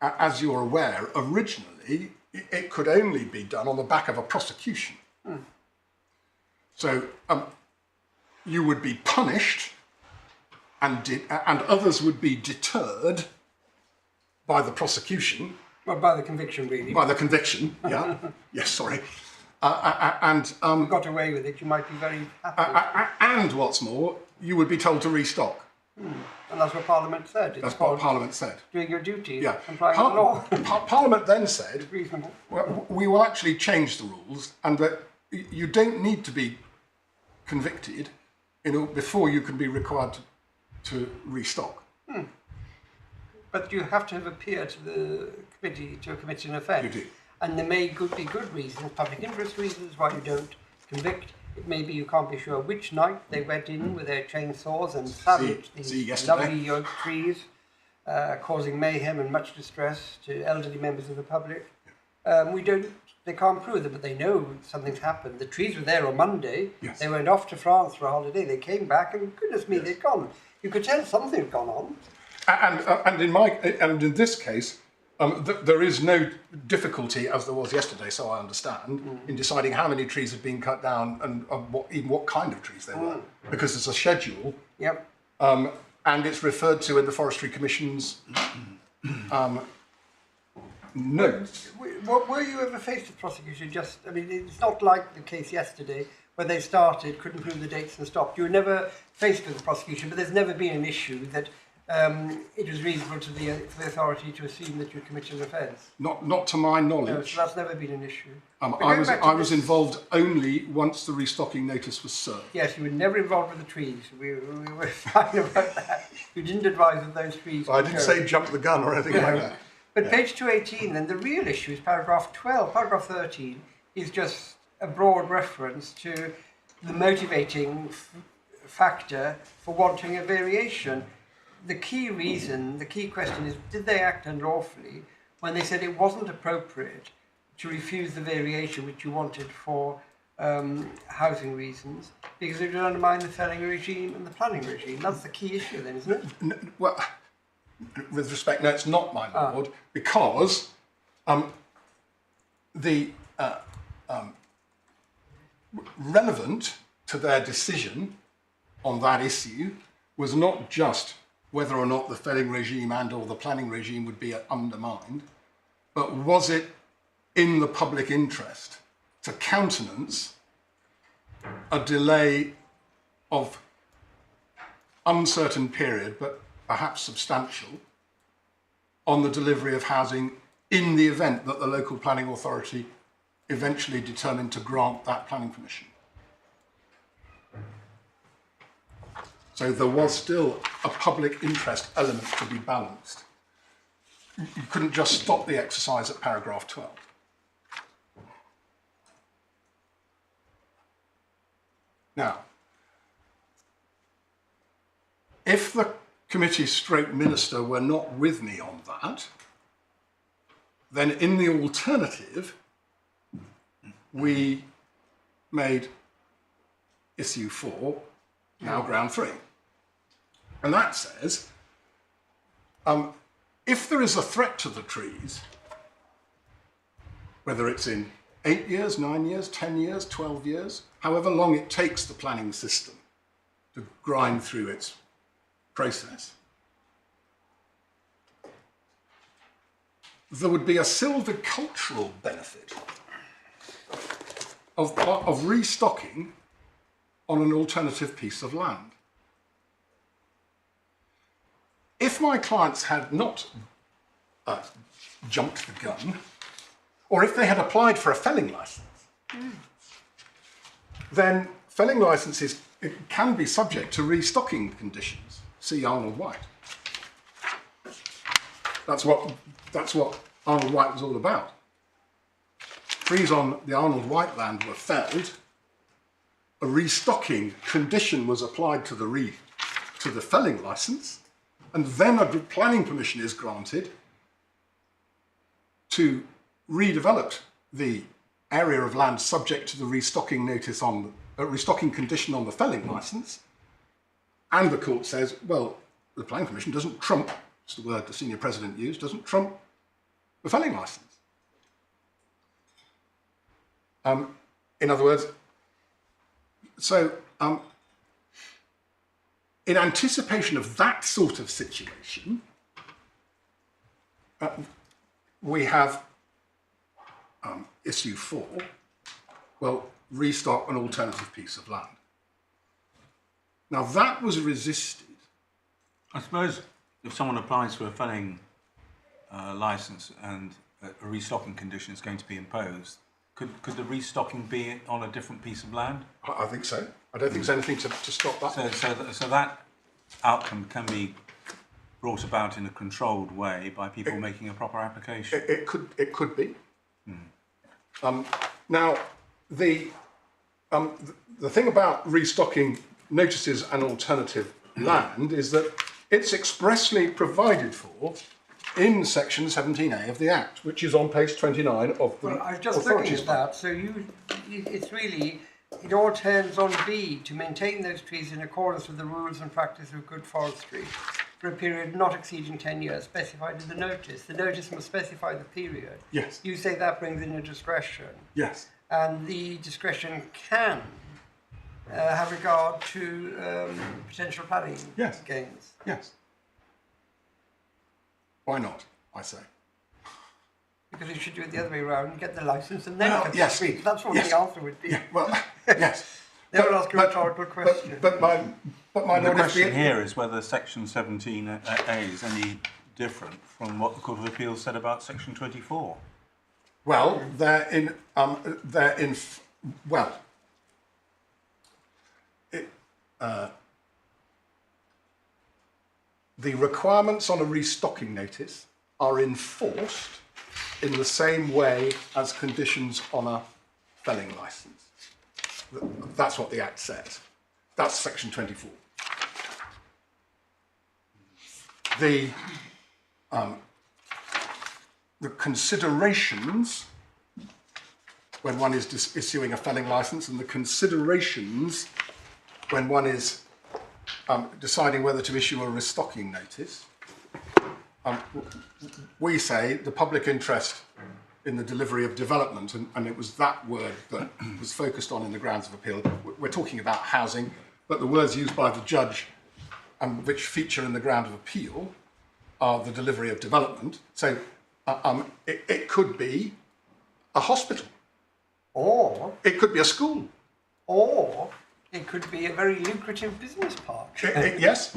as you're aware, originally it could only be done on the back of a prosecution. So you would be punished, and others would be deterred by the prosecution. Well, by the conviction, really. By the conviction, yeah. Yes, sorry. You got away with it, you might be very happy. And what's more, you would be told to restock. And that's what Parliament said. That's what Parliament said. Doing your duty, Yeah. complying with the law. Parliament then said, Reasonable. well, we will actually change the rules, and that you don't need to be convicted before you can be required to restock. But you have to have appeared to the committee to commit an offence. You do. And there may be good reasons, public interest reasons, why you don't convict. It may be you can't be sure which night they went in with their chainsaws and savaged these lovely oak trees, causing mayhem and much distress to elderly members of the public. They can't prove it, but they know something's happened. The trees were there on Monday. Yes. They went off to France for a holiday. They came back, and goodness me, they'd gone. You could tell something had gone on. And in this case, there is no difficulty, as there was yesterday, so I understand, in deciding how many trees had been cut down and even what kind of trees they were, because there's a schedule. Yep. And it's referred to in the Forestry Commission's notes. Were you ever faced with prosecution? It's not like the case yesterday where they started, couldn't prove the dates and stopped. You were never faced with the prosecution, but there's never been an issue that it was reasonable for the authority to assume that you committed an offence. Not to my No, knowledge. so that's never been an issue. But I going back to was this- involved only once the restocking notice was served. Yes, you were never involved with the trees. We were fine about that. You didn't advise of those trees. I didn't say jump the gun or anything like that. But page 218, then, the real issue is paragraph 12. Paragraph 13 is just a broad reference to the motivating factor for wanting a variation. The key reason, the key question is, did they act unlawfully when they said it wasn't appropriate to refuse the variation which you wanted for housing reasons, because it would undermine the felling regime and the planning regime? That's the key issue then, isn't it? Well, with respect, no, it's not, my lord, because the relevant to their decision on that issue was not just whether or not the felling regime and or the planning regime would be undermined, but was it in the public interest to countenance a delay of uncertain period, but perhaps substantial, on the delivery of housing in the event that the local planning authority eventually determined to grant that planning permission. So there was still a public interest element to be balanced. You couldn't just stop the exercise at paragraph 12. Now, if the committee stroke minister were not with me on that, then in the alternative, we made issue 4 now ground 3. And that says, if there is a threat to the trees, whether it's in 8 years, 9 years, 10 years, 12 years, however long it takes the planning system to grind through its process, there would be a silvicultural benefit of restocking on an alternative piece of land. If my clients had not jumped the gun, or if they had applied for a felling licence, then felling licences can be subject to restocking conditions. See Arnold White. That's what Arnold White was all about. Trees on the Arnold White land were felled. A restocking condition was applied to the felling licence, and then a planning permission is granted to redevelop the area of land subject to the restocking notice on restocking condition on the felling licence. And the court says, well, the planning permission doesn't trump, it's the word the senior president used, doesn't trump the felling licence. In other words, so in anticipation of that sort of situation, we have issue 4, well, restock an alternative piece of land. Now that was resisted. I suppose if someone applies for a felling licence and a restocking condition is going to be imposed, could the restocking be on a different piece of land? I think so. I don't think there's anything to stop that. So that outcome can be brought about in a controlled way by people making a proper application. It could be. Now, the thing about restocking notices and alternative land is that it's expressly provided for in section 17A of the Act, which is on page 29 of the Well, I was just looking Authorities at that. So it's really, it all turns on B, to maintain those trees in accordance with the rules and practice of good forestry for a period not exceeding 10 years specified in the notice. The notice must specify the period. Yes. You say that brings in a discretion. Yes. And the discretion can have regard to potential planning Yes. gains. Yes. Why not, I say. Because you should do it the other way around and get the licence and then Well, cut yes. the trees. That's what Yes. the answer would be. Yeah, well, yes. They will ask a rhetorical question. But But my The lord, if question the, here is whether Section 17A is any different from what the Court of Appeal said about Section 24. well, the requirements on a restocking notice are enforced in the same way as conditions on a felling licence. That's what the Act says. That's Section 24. The considerations when one is issuing a felling licence and the considerations when one is deciding whether to issue a restocking notice, we say the public interest in the delivery of development, and it was that word that was focused on in the grounds of appeal. We're talking about housing, but the words used by the judge which feature in the ground of appeal are the delivery of development. So it could be a hospital, Or it could be a school, or it could be a very lucrative business park. yes,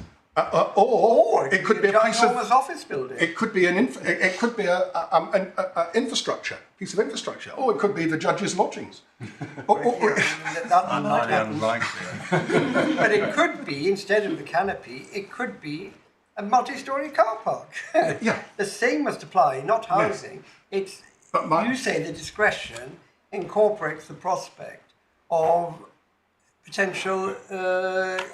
or it could be a piece ginormous of office building. it could be an infrastructure, piece of infrastructure, or it could be the judge's lodgings. That might Highly happen. unlikely. But it could be, instead of the canopy, it could be a multi-storey car park. Yeah. The same must apply, not housing. It's But you say the discretion incorporates the prospect of potential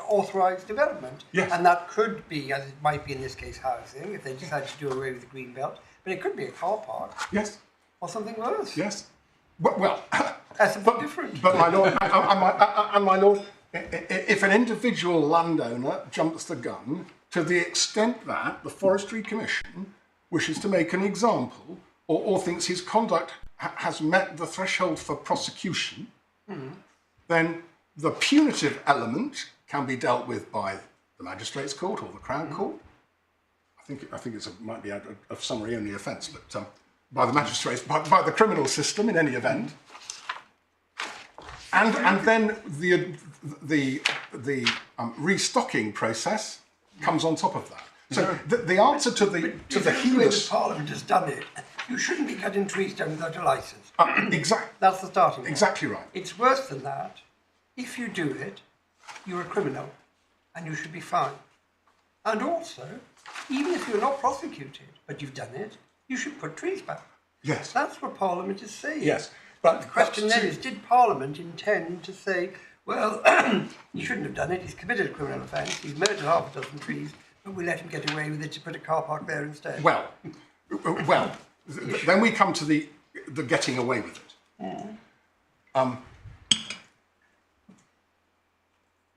authorised development. Yes. And that could be, as it might be in this case, housing, if they decide to do away with the green belt, but it could be a car park Yes, or something worse. yes. Well, That's a bit different. but my lord, and my lord, if an individual landowner jumps the gun to the extent that the Forestry Commission wishes to make an example or thinks his conduct has met the threshold for prosecution, then the punitive element can be dealt with by the Magistrates' Court or the Crown Court. I think it might be a summary only offence, but by the magistrates, by the criminal system in any event. And then the restocking process comes on top of that. So the answer to the heinous Parliament has done it. You shouldn't be cutting trees down without a licence. That's the starting point. exactly right. It's worse than that. If you do it, you're a criminal and you should be fined. And also, even if you're not prosecuted, but you've done it, you should put trees back. Yes. That's what Parliament is saying. Yes. But the question then is, did Parliament intend to say, well, he shouldn't have done it, he's committed a criminal offence, he's murdered half a dozen trees, but we let him get away with it to put a car park there instead? Well, then we come to the getting away with it.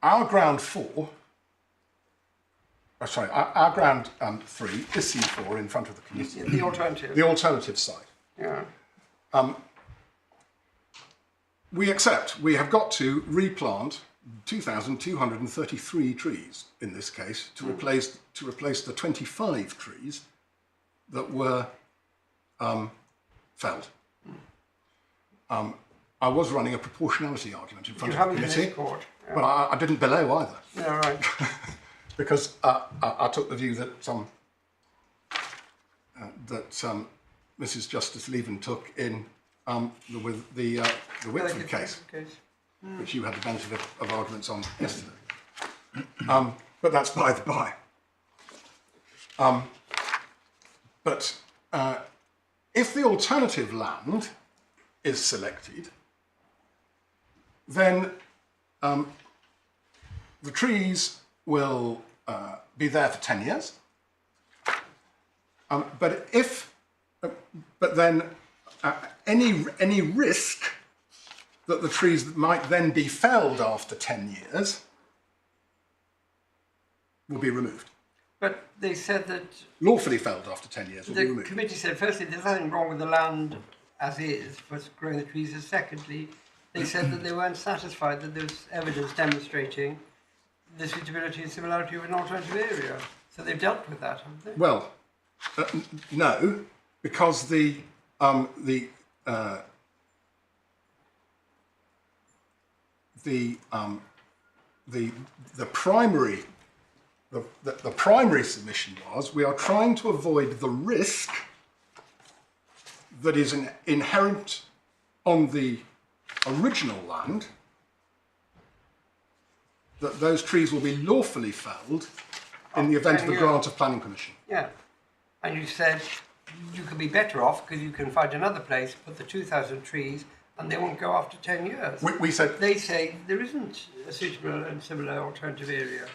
Our ground 4, our ground 3 is C4 in front of the committee. The alternative. The alternative side. Yeah. We accept we have got to replant 2,233 trees in this case to replace the 25 trees that were felled. I was running a proportionality argument in front of the committee, but I didn't below either. Yeah, right. Because I took the view that Mrs. Justice Lieven took in the Wickford case, which you had the benefit of arguments on yesterday. But that's by the by. But if the alternative land is selected, then the trees will be there for 10 years. But then any risk that the trees might then be felled after 10 years will be removed. But they said that Lawfully felled after 10 years will be the removed. committee said, firstly, there's nothing wrong with the land as is for growing the trees, and secondly, they said that they weren't satisfied that there was evidence demonstrating the suitability and similarity of an alternative area. So they've dealt with that, haven't they? Well, no, because the the primary submission was, we are trying to avoid the risk that is inherent on the original land, that those trees will be lawfully felled in the event of a grant of planning permission. Yeah. And you said you could be better off because you can find another place, put the 2,000 trees, and they won't go after 10 years. We said... They say there isn't a suitable and similar alternative area.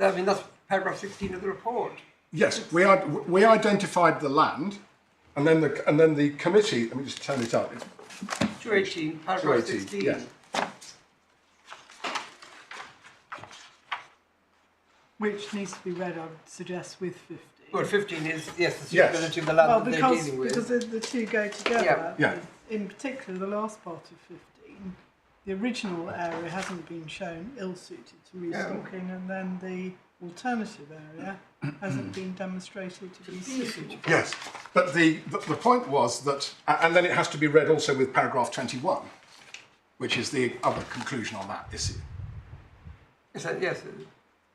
I mean, that's paragraph 16 of the report. Yes, we identified the land, and then the committee, let me just turn it up. 218, paragraph 16. Yes. Which needs to be read, I would suggest, with 15. Well, 15 is, yes, the suitability of the land that they're dealing with. Because the two go together. Yeah. Yeah. In particular, the last part of 15, the original area hasn't been shown ill-suited to restocking, and then the alternative area hasn't been demonstrated to be suitable. Yes, but the point was that, and then it has to be read also with paragraph 21, which is the other conclusion on that issue. Yes,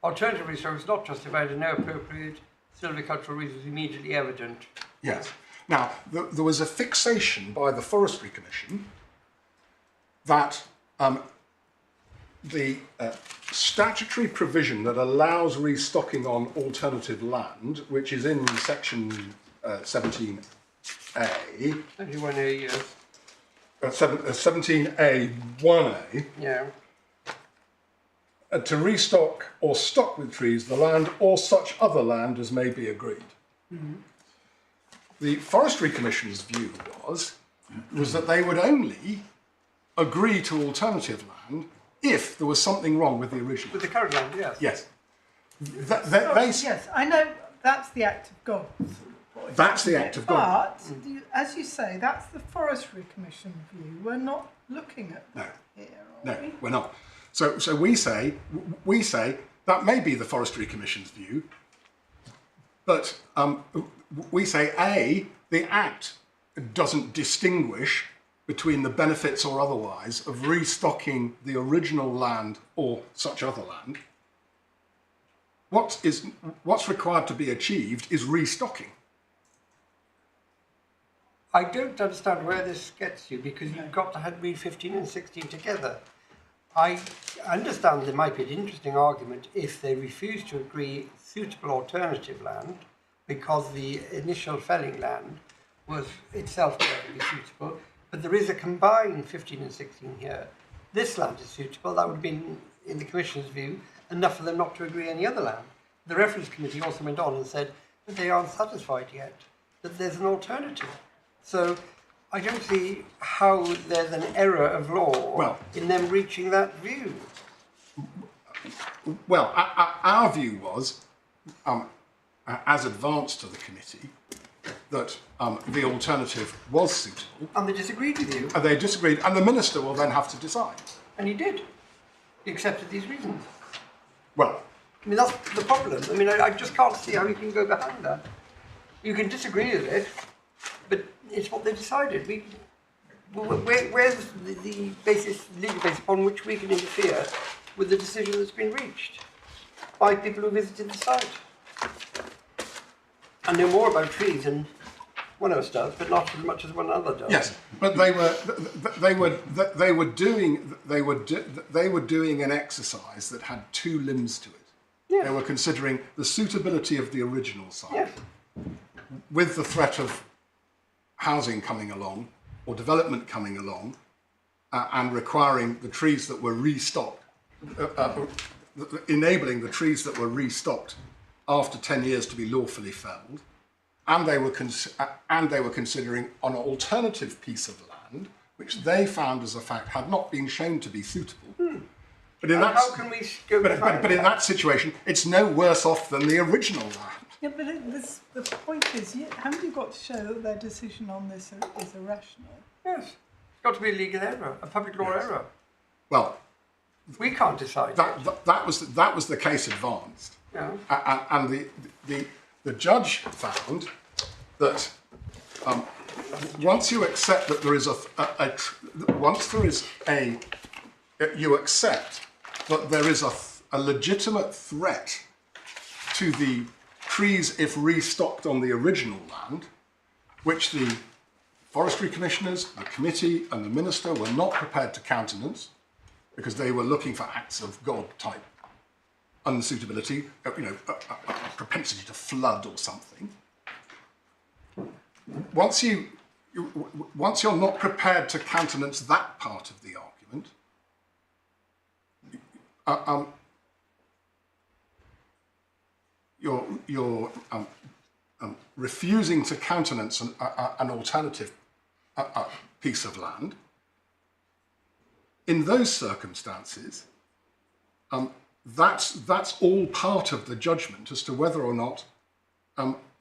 alternative restocking is not justified and no appropriate silvicultural reasons immediately evident. Yes. Now, there was a fixation by the Forestry Commission that the statutory provision that allows restocking on alternative land, which is in section 17A, 21A, yes. 17A 1A, Yeah. to restock or stock with trees the land or such other land as may be agreed. Mm-hmm. The Forestry Commission's view was that they would only agree to alternative land if there was something wrong with the original. With the current land, yes. Yes. Yes, I know that's the act of God. That's the act of God. But, as you say, that's the Forestry Commission view. We're not looking at that here, are we? No, we're not. So we say that may be the Forestry Commission's view, but we say A, the Act doesn't distinguish between the benefits or otherwise of restocking the original land or such other land. What's required to be achieved is restocking. I don't understand where this gets you because you've got to read 15 and 16 together. I understand there might be an interesting argument if they refuse to agree suitable alternative land because the initial felling land was itself perfectly suitable, but there is a combined 15 and 16 here. This land is suitable, that would have been, in the Commission's view, enough for them not to agree any other land. The reference committee also went on and said that they aren't satisfied yet, that there's an alternative. So I don't see how there's an error of law in them reaching that view. Well, our view was, as advanced to the committee, that the alternative was suitable. And they disagreed with you. And they disagreed, and the minister will then have to decide. And he did. He accepted these reasons. Well, I mean, that's the problem. I mean, I just can't see how you can go behind that. You can disagree with it, but it's what they decided. Where's the basis, legal basis upon which we can interfere with the decision that's been reached by people who visited the site? And know more about trees than one of us does, but not as much as one another does. yes, but they were doing an exercise that had two limbs to it. Yeah. They were considering the suitability of the original site, Yes. with the threat of housing coming along or development coming along, and requiring the trees that were restocked, enabling the trees that were restocked after 10 years to be lawfully felled, and they were considering an alternative piece of land which they found as a fact had not been shown to be suitable. But in How can we go behind but in that situation, it's no worse off than the original land. Yeah, but the point is, haven't you got to show that their decision on this is irrational? Yes. It's got to be a legal error, a public law error. Well, We can't decide that. that was the case advanced. Yeah. And the judge found that once you accept that there is you accept that there is a legitimate threat to the trees if restocked on the original land, which the Forestry Commissioners, the committee and the Minister were not prepared to countenance because they were looking for acts of God type unsuitability, a propensity to flood or something. Once you're not prepared to countenance that part of the argument, you're refusing to countenance an alternative piece of land. In those circumstances, that's all part of the judgment as to whether or not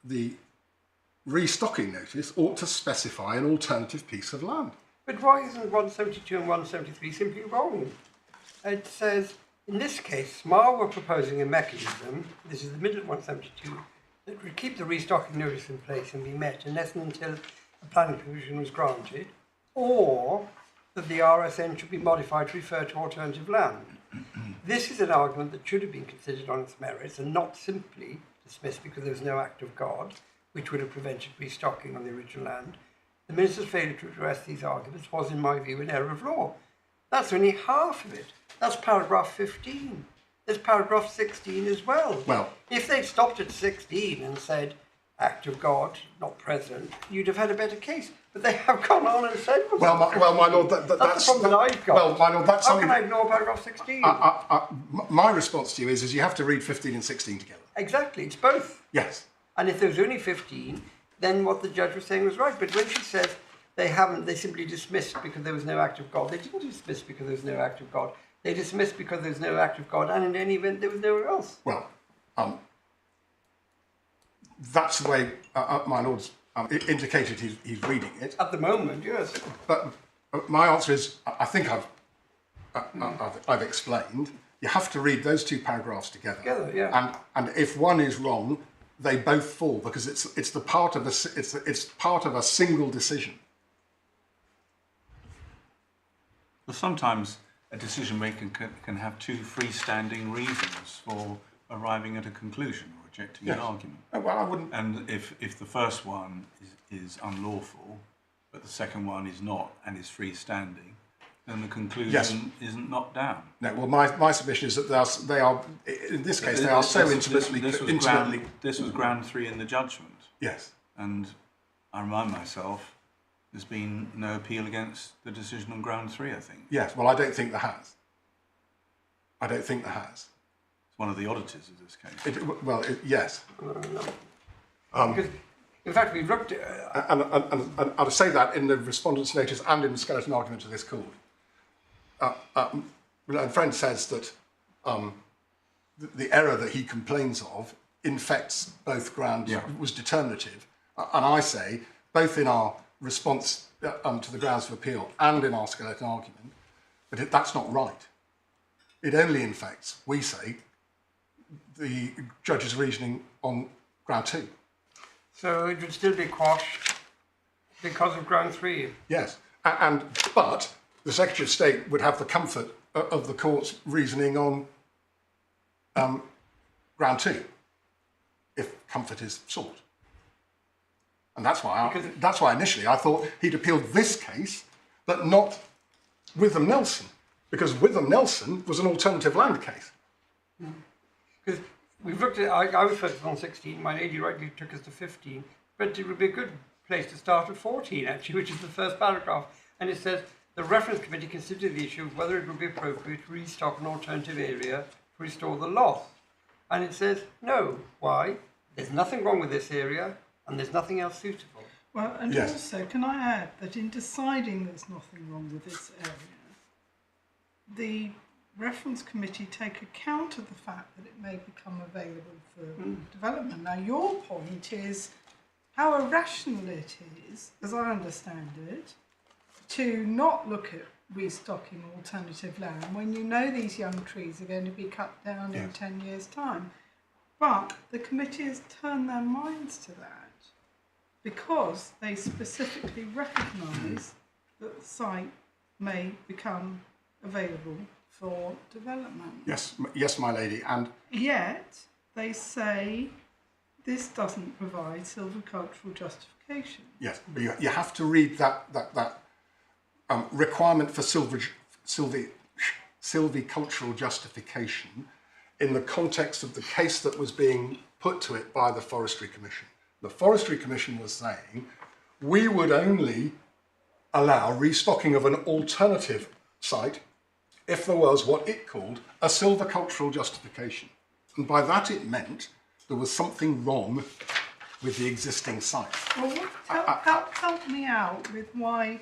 the restocking notice ought to specify an alternative piece of land. But why isn't 172 and 173 simply wrong? It says, in this case, SMAR were proposing a mechanism, this is the middle of 172, that would keep the restocking notice in place and be met unless and until a planning permission was granted, or that the RSN should be modified to refer to alternative land. This is an argument that should have been considered on its merits and not simply dismissed because there was no act of God, which would have prevented restocking on the original land. The Minister's failure to address these arguments was, in my view, an error of law. That's only half of it. That's paragraph 15. There's paragraph 16 as well. Well, if they'd stopped at 16 and said, act of God, not present, you'd have had a better case. But they have gone on and said... my Lord, that's the problem that I've got. Well, my Lord, that's How something... can I ignore paragraph 16? My response to you is you have to read 15 and 16 together. Exactly, it's both. Yes. And if there was only 15, then what the judge was saying was right. But when she says they simply dismissed because there was no act of God, they didn't dismiss because there was no act of God. They dismissed because there was no act of God, and in any event, there was nowhere else. Well, that's the way my Lord's indicated he's reading it. At the moment, yes. But my answer is, I think I've explained. You have to read those two paragraphs together. Together, yeah. And if one is wrong, they both fall because it's part of a single decision. Well, sometimes a decision maker can have two freestanding reasons for arriving at a conclusion or rejecting an argument. Well, I wouldn't. And if the first one is unlawful, but the second one is not and is freestanding, then the conclusion isn't knocked down. No, well, my submission is that they are in this case, they are so intimately... This was ground 3 in the judgment. Yes. And I remind myself, there's been no appeal against the decision on ground 3, I think. Yes, well, I don't think there has. It's one of the oddities of this case. Yes. Because, in fact, we've looked at... And I'll say that in the respondent's notice and in the skeleton argument of this court. My friend says that the error that he complains of infects both grounds, was determinative. And I say, both in our response to the grounds of appeal and in our skeleton argument, but that's not right. It only infects, we say, the judge's reasoning on ground 2. So it would still be quashed because of ground 3? Yes, but the Secretary of State would have the comfort of the court's reasoning on ground 2, if comfort is sought. And that's why initially I thought he'd appealed this case, but not Witham Nelson, because Witham Nelson was an alternative land case. Because we've looked at, I was focused on 16, my lady rightly took us to 15, but it would be a good place to start at 14 actually, which is the first paragraph. And it says, the reference committee considered the issue of whether it would be appropriate to restock an alternative area to restore the loss. And it says, no. Why? There's nothing wrong with this area, and there's nothing else suitable. Well, and also, can I add that in deciding there's nothing wrong with this area, the reference committee take account of the fact that it may become available for development. Now, your point is how irrational it is, as I understand it, to not look at restocking alternative land when you know these young trees are going to be cut down in 10 years' time. But the committee has turned their minds to that because they specifically recognise that the site may become available for development. Yes, my lady, and Yet they say this doesn't provide silvicultural justification. yes, but you have to read that requirement for silvicultural justification in the context of the case that was being put to it by the Forestry Commission. The Forestry Commission was saying we would only allow restocking of an alternative site if there was what it called a silvicultural justification. And by that it meant there was something wrong with the existing site. Well, help me out with why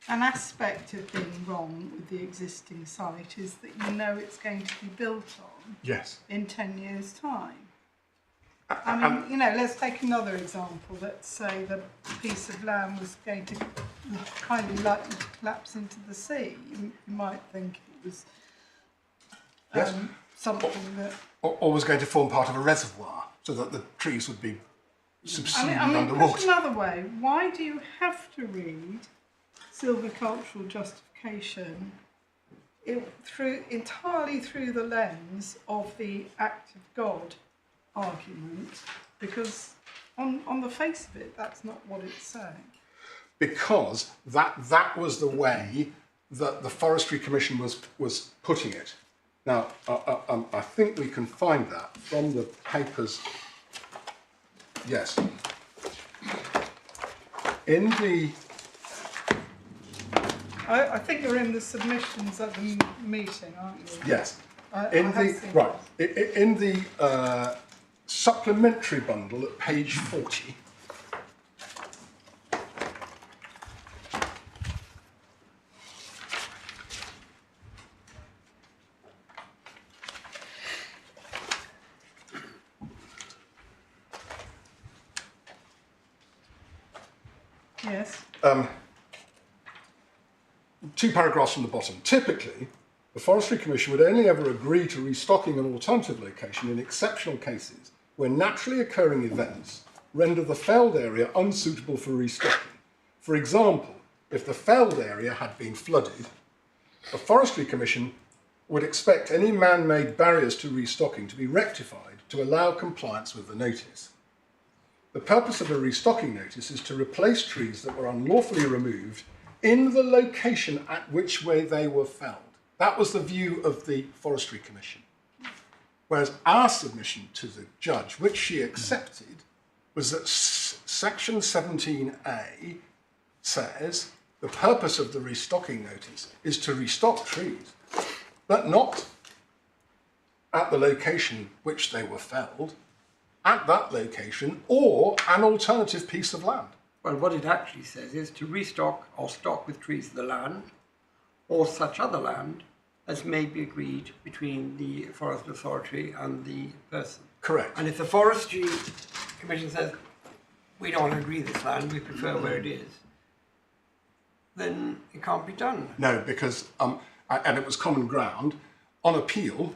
an aspect of being wrong with the existing site is that you know it's going to be built on Yes. in 10 years' time. I mean, you know, let's take another example. Let's say the piece of land was going to kind of likely to collapse into the sea. You might think it was Yes. something that... Or was going to form part of a reservoir so that the trees would be subsumed I mean, put underwater. another way, why do you have to read silvicultural justification entirely through the lens of the act of God argument? Because on the face of it, that's not what it's saying. Because that was the way that the Forestry Commission was putting it. Now, I think we can find that from the papers. Yes. In the... I think you're in the submissions at the meeting, aren't you? Yes. I In have the seen right. In the supplementary bundle at page 40. Yes. 2 paragraphs from the bottom. Typically, the Forestry Commission would only ever agree to restocking an alternative location in exceptional cases where naturally occurring events render the felled area unsuitable for restocking. For example, if the felled area had been flooded, the Forestry Commission would expect any man-made barriers to restocking to be rectified to allow compliance with the notice. The purpose of a restocking notice is to replace trees that were unlawfully removed in the location at which way they were felled. That was the view of the Forestry Commission. Whereas our submission to the judge, which she accepted, was that section 17A says the purpose of the restocking notice is to restock trees, but not at the location which they were felled, at that location, or an alternative piece of land. Well, what it actually says is to restock or stock with trees of the land or such other land as may be agreed between the Forest Authority and the person. Correct. And if the Forestry Commission says, we don't agree this land, we prefer where it is, then it can't be done. No, because, and it was common ground, on appeal,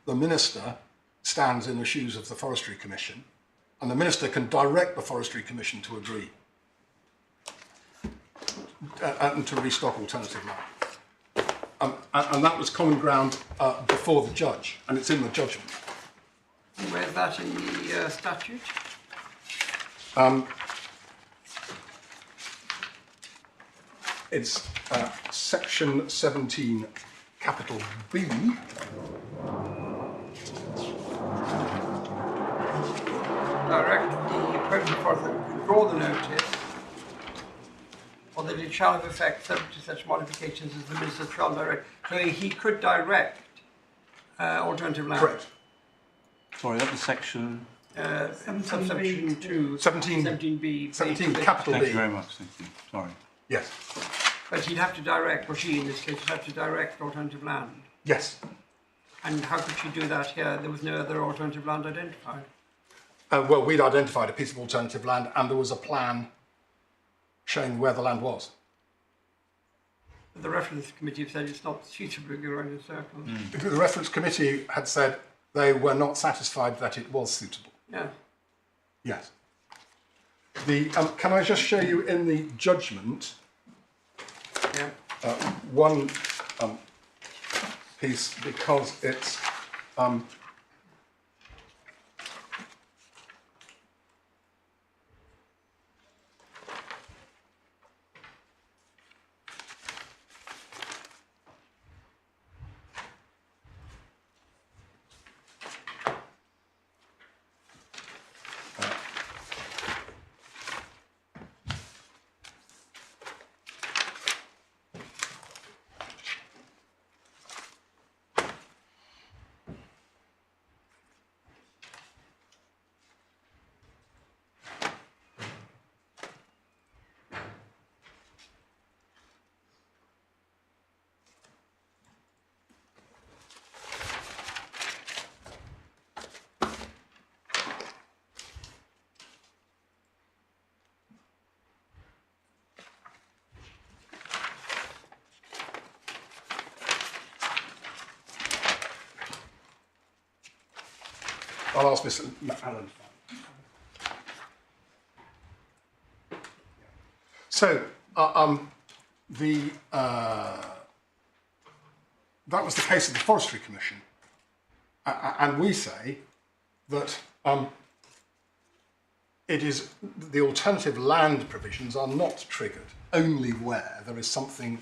the Minister stands in the shoes of the Forestry Commission, and the Minister can direct the Forestry Commission to agree and to restock alternative land. And that was common ground before the judge, and it's in the judgment. And where's that in the statute? It's section 17, capital B. Direct the person for to withdraw the notice, or that it shall have effect subject to such modifications as the Minister shall direct. So he could direct alternative land. Correct. Sorry, that was section. Subsection 2. 17B. 17, capital Thank B. you very much. Thank you. Sorry. Yes. But he'd have to direct, or she in this case, would have to direct alternative land. Yes. And how could she do that here? There was no other alternative land identified. Well, we'd identified a piece of alternative land, and there was a plan showing where the land was. But the reference committee said it's not suitable to go around in circles. The reference committee had said they were not satisfied that it was suitable. Yeah. Yes. Can I just show you in the judgment Yeah. one piece because it's I'll ask Mr. Allen. So, that was the case of the Forestry Commission, and we say that it is the alternative land provisions are not triggered only where there is something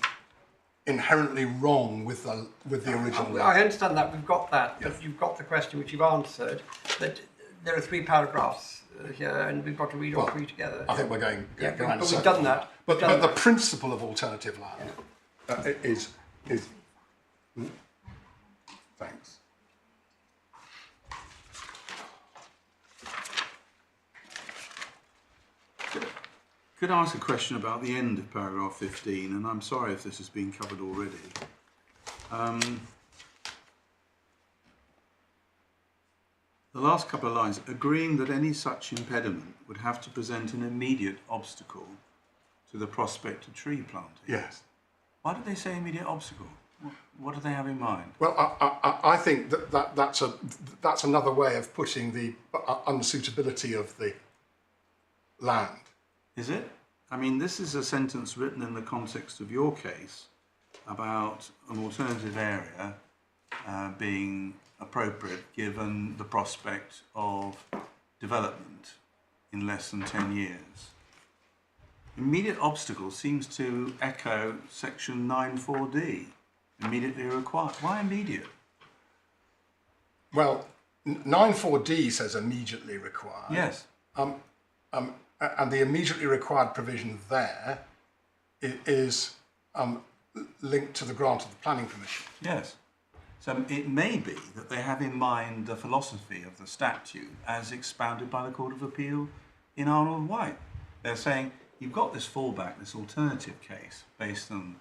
inherently wrong with the original land. I understand that, we've got that, but you've got the question which you've answered, that there are 3 paragraphs here and we've got to read all 3 together. I think we're going around but we've done that. But the principle of alternative land is thanks. Could I ask a question about the end of paragraph 15, and I'm sorry if this has been covered already. The last couple of lines, agreeing that any such impediment would have to present an immediate obstacle to the prospect of tree planting. Yes. Why did they say immediate obstacle? What do they have in mind? Well, I think that's another way of putting the unsuitability of the land. Is it? I mean, this is a sentence written in the context of your case about an alternative area being appropriate given the prospect of development in less than 10 years. Immediate obstacle seems to echo section 9(4)(d), immediately required. Why immediate? Well, 9(4)(d) says immediately required. Yes. And the immediately required provision there is linked to the grant of the planning permission. Yes. So it may be that they have in mind the philosophy of the statute as expounded by the Court of Appeal in Arnold White. They're saying you've got this fallback, this alternative case based on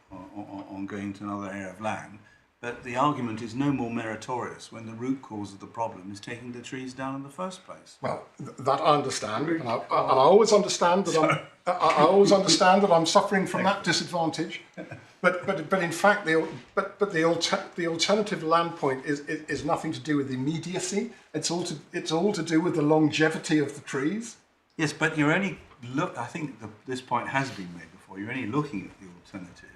going to another area of land, but the argument is no more meritorious when the root cause of the problem is taking the trees down in the first place. Well, that I understand, and I always understand that I always understand that I'm suffering from that disadvantage. But in fact, the alternative land point is nothing to do with immediacy. It's all to do with the longevity of the trees. Yes, but you're only I think this point has been made before. You're only looking at the alternative,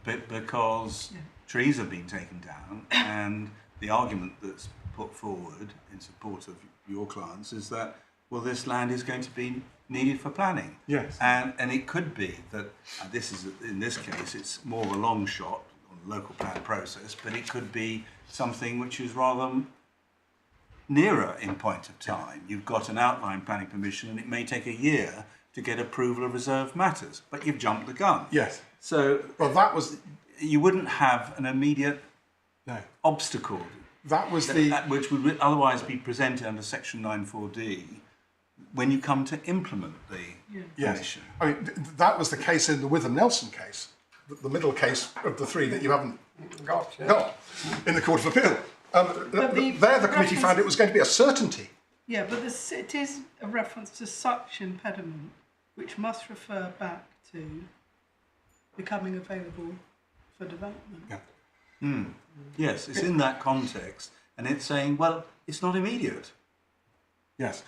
but because trees have been taken down, and the argument that's put forward in support of your clients is that, well, this land is going to be needed for planning. Yes. And it could be that in this case it's more of a long shot on the local plan process, but it could be something which is rather nearer in point of time. You've got an outline planning permission and it may take a year to get approval of reserved matters, but you've jumped the gun. Yes. So well, that was you wouldn't have an immediate obstacle. That was which would otherwise be presented under section 9(4)(d) when you come to implement the permission. I mean, that was the case in the Witham-Nelson case, the middle case of the 3 that you haven't got in the Court of Appeal. The committee found it was going to be a certainty. Yeah, but it is a reference to such impediment, which must refer back to becoming available for development. Yeah. Yes, it's in that context, and it's saying, well, it's not immediate. Yes.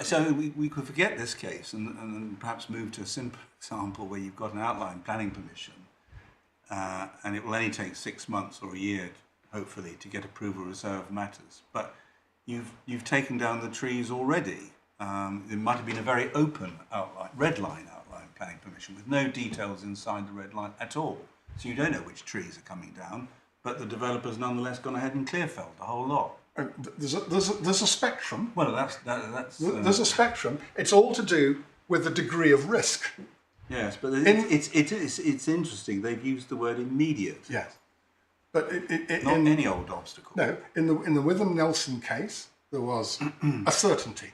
So we could forget this case and perhaps move to a simple example where you've got an outline planning permission and it will only take 6 months or a year, hopefully, to get approval of reserve matters. But you've taken down the trees already. It might have been a very open outline, red line outline planning permission with no details inside the red line at all. So you don't know which trees are coming down, but the developer's nonetheless gone ahead and clear-felled the whole lot. There's a spectrum. Well, that's There's a spectrum. It's all to do with the degree of risk. yes, but it's interesting. They've used the word immediate. Yes, but Not any old obstacle. no. In the Witham Nelson case, there was a certainty.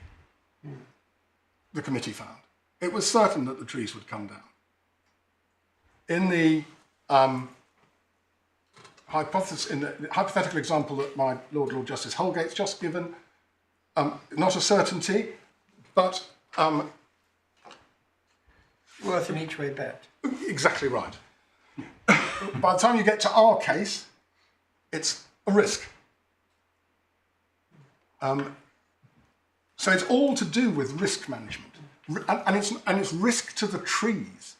The committee found it was certain that the trees would come down. In the hypothetical example that my Lord Justice Holgate's just given, not a certainty, but Worth an each way bet. exactly right. By the time you get to our case, it's a risk. So it's all to do with risk management, and it's risk to the trees.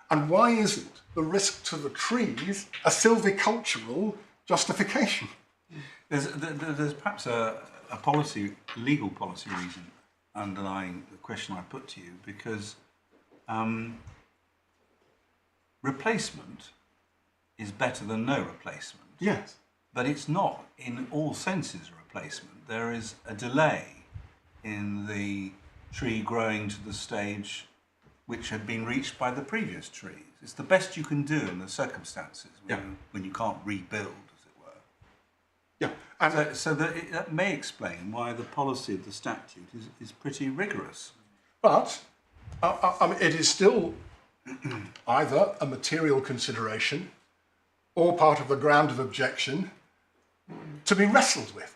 And why isn't the risk to the trees a silvicultural justification? There's perhaps a legal policy reason underlying the question I put to you, because replacement is better than no replacement. Yes. But it's not in all senses a replacement. There is a delay in the tree growing to the stage which had been reached by the previous trees. It's the best you can do in the circumstances when you can't rebuild, as it were. Yeah. And So that may explain why the policy of the statute is pretty rigorous. but I mean, it is still either a material consideration or part of the ground of objection to be wrestled with.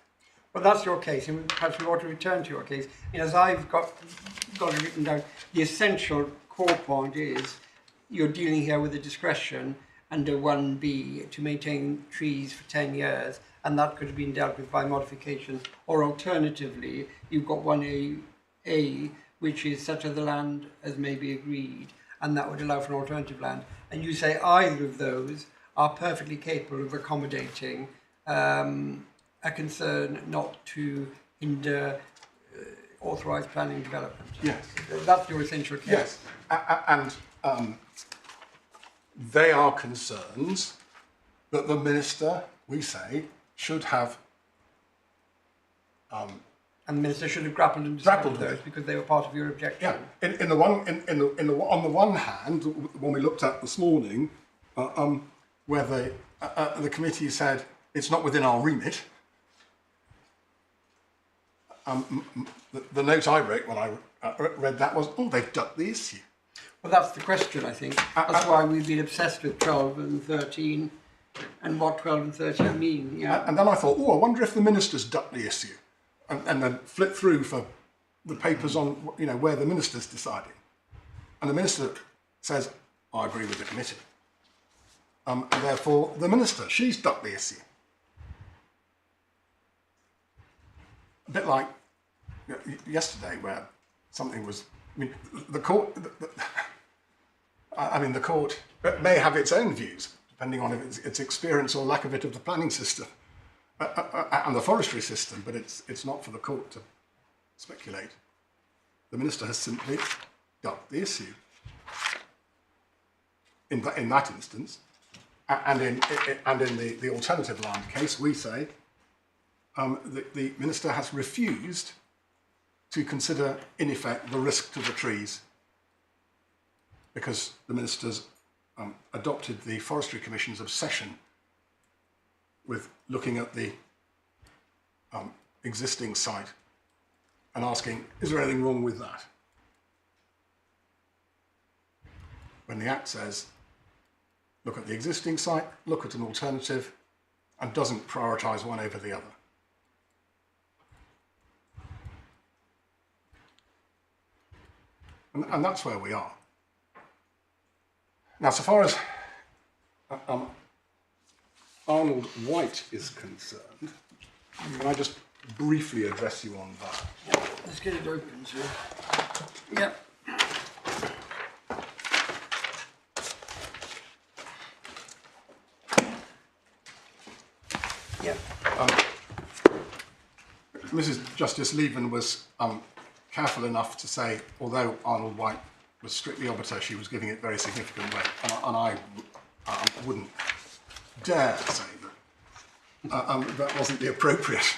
Well, that's your case, and perhaps we ought to return to your case. As I've got it written down, the essential core point is you're dealing here with a discretion under 1B to maintain trees for 10 years, and that could have been dealt with by modification. Or alternatively, you've got 1A, which is such of the land as may be agreed, and that would allow for an alternative land. And you say either of those are perfectly capable of accommodating a concern not to hinder authorised planning and development. Yes. That's your essential case. Yes. And they are concerns that the minister, we say, should have And the minister should have grappled and decided Grappled with those it. because they were part of your objection. Yeah, on the one hand, when we looked at this morning, where the committee said it's not within our remit. The note I wrote when I read that was, oh, they've ducked the issue. Well, that's the question, I think. That's why we've been obsessed with 12 and 13 and what 12 and 13 mean. Yeah. And then I thought, oh, I wonder if the minister's ducked the issue, and then flipped through for the papers on where the minister's deciding, and the minister says, I agree with the committee. And therefore, the minister, she's ducked the issue. A bit like yesterday, where something was. The court. The court may have its own views, depending on its experience or lack of it of the planning system and the forestry system. But it's not for the court to speculate. The minister has simply ducked the issue. In that instance, and in the alternative land case, we say the minister has refused to consider, in effect, the risk to the trees, because the minister's adopted the Forestry Commission's obsession with looking at the existing site and asking, is there anything wrong with that? When the Act says, look at the existing site, look at an alternative, and doesn't prioritise one over the other. And that's where we are. Now, so far as Arnold White is concerned, can I just briefly address you on that? Yeah, let's get it open, sir. Yep. Yeah. Mrs. Justice Lieven was careful enough to say, although Arnold White was strictly obiter, she was giving it very significant weight, and I wouldn't dare say that that wasn't the appropriate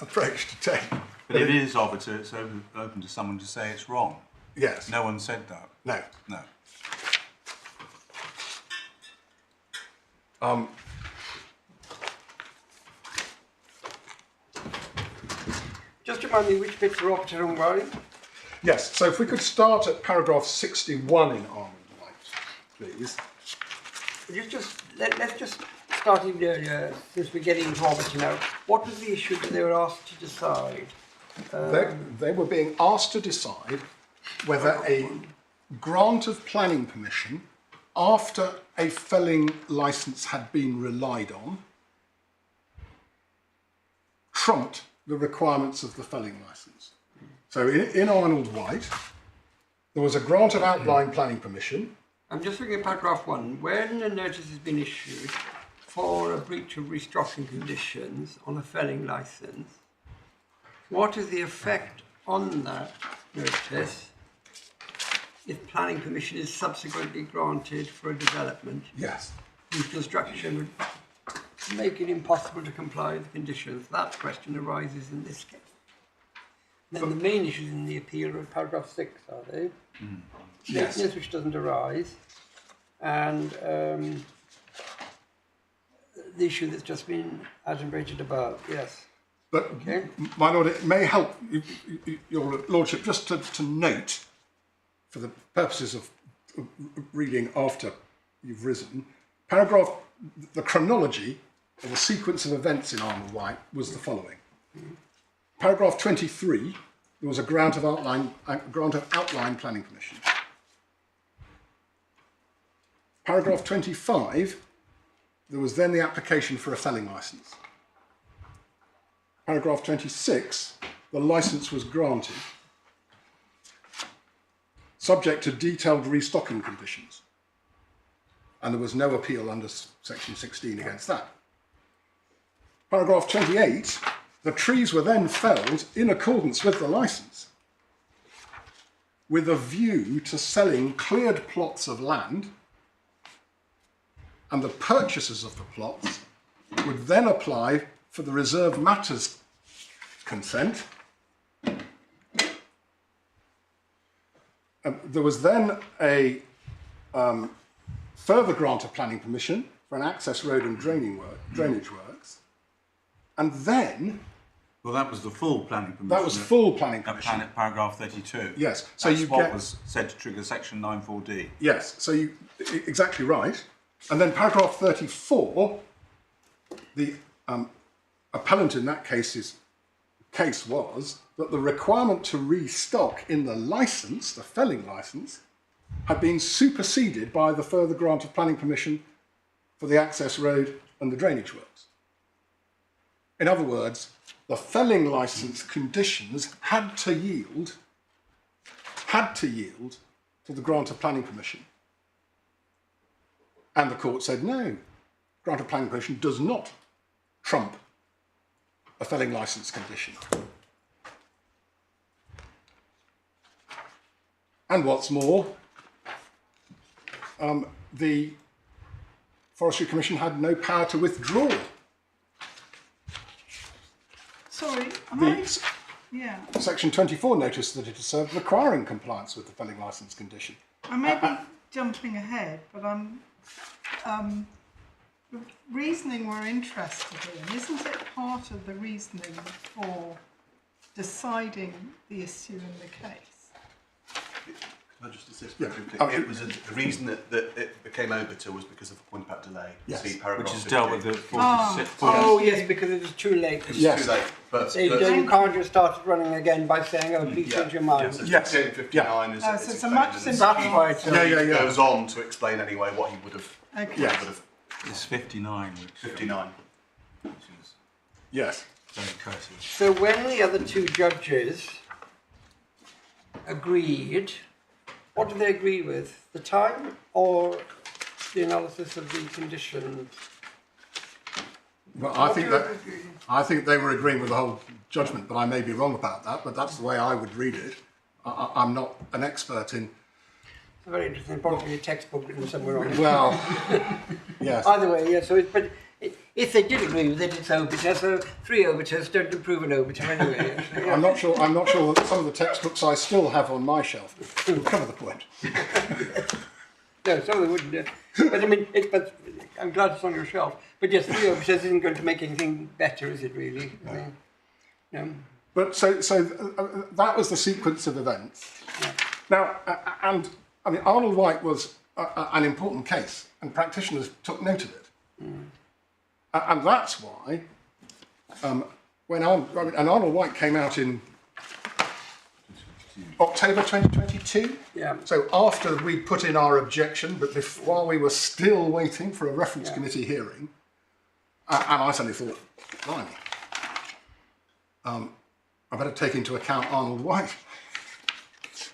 approach to take. But if it is obiter, it's open to someone to say it's wrong. Yes. No one said that. No. No. Just remind me which bits are opted and why. Yes, so if we could start at paragraph 61 in Arnold White, please. Let's just start in earlier, since we're getting into Robert now. What was the issue that they were asked to decide? They were being asked to decide whether a grant of planning permission after a felling licence had been relied on trumped the requirements of the felling licence. So in Arnold White, there was a grant of outline planning permission. I'm just looking at paragraph 1. When a notice has been issued for a breach of restocking conditions on a felling licence, what is the effect on that notice if planning permission is subsequently granted for a development Yes. whose construction would make it impossible to comply with the conditions? That question arises in this case. Then the main issues in the appeal are paragraph 6, are they? Yes. Yes, which doesn't arise, and the issue that's just been adumbrated above, yes. But, Okay. my lord, it may help your lordship just to note, for the purposes of reading after you've risen, the chronology or the sequence of events in Arnold White was the following. Paragraph 23, there was a grant of outline planning permission. Paragraph 25, there was then the application for a felling licence. Paragraph 26, the licence was granted, subject to detailed restocking conditions. And there was no appeal under section 16 against that. Paragraph 28, the trees were then felled in accordance with the licence, with a view to selling cleared plots of land, and the purchasers of the plots would then apply for the reserved matters consent. There was then a further grant of planning permission for an access road and drainage works, and then Well, that was the full planning permission. that was full planning permission. Paragraph 32. Yes, so That's you what get was said to trigger section 94D. yes, so you exactly right, and then paragraph 34, the appellant in that case was that the requirement to restock in the licence, the felling licence, had been superseded by the further grant of planning permission for the access road and the drainage works. In other words, the felling licence conditions had to yield to the grant of planning permission. And the court said no, grant of planning permission does not trump a felling licence condition. And what's more, the Forestry Commission had no power to withdraw Sorry, yeah. Section 24 notice that it has served requiring compliance with the felling licence condition. I may be jumping ahead, but the reasoning we're interested in, isn't it part of the reasoning for deciding the issue in the case? Can I just insist? Yeah. It was the reason that it became obiter was because of the point about delay. Yes. See paragraph Which is 50. dealt with the 46. Oh, yes, because it was too late. It's Yes. too late. But You can't just start it running again by saying, oh, please change your mind. So Yes. 59 is So it's it's a much explained in simpler- the- That's why it's Yeah. It goes on to explain anyway what he would have. Okay. Yes. Would have It's 59, which 59. is Yes. very courteous. So when the other two judges agreed, what did they agree with? The time or the analysis of the conditions? Well, I think they were agreeing with the whole judgment, but I may be wrong about that. But that's the way I would read it. I'm not an expert in. It's a very interesting, probably a textbook written somewhere on it. Well, yes. Either way, yeah. So, if they did agree with it, it's overture. So 3 overtures don't improve an overture anyway. Yeah. I'm not sure that some of the textbooks I still have on my shelf will cover the point. No, some of them wouldn't. But I mean, but I'm glad it's on your shelf. But yes, 3 overtures isn't going to make anything better, is it really? I mean, no. But so that was the sequence of events. Yeah. Now, and I mean, Arnold White was an important case, and practitioners took note of it. And that's why, when Arnold White came out in October 2022. Yeah. So after we put in our objection, but while we were still waiting for a reference committee hearing, and I suddenly thought, blimey, I better take into account Arnold White.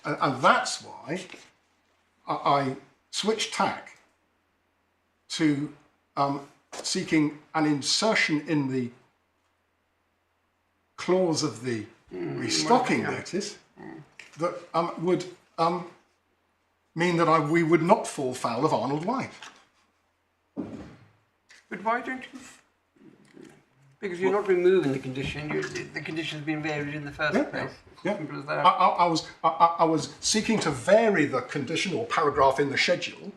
And that's why I switched tack to seeking an insertion in the clause of the restocking notice that would mean that we would not fall foul of Arnold White. But why don't you? Because you're not removing the condition. The condition's been varied in the first place. Yeah. Simple as that. I was seeking to vary the condition or paragraph in the schedule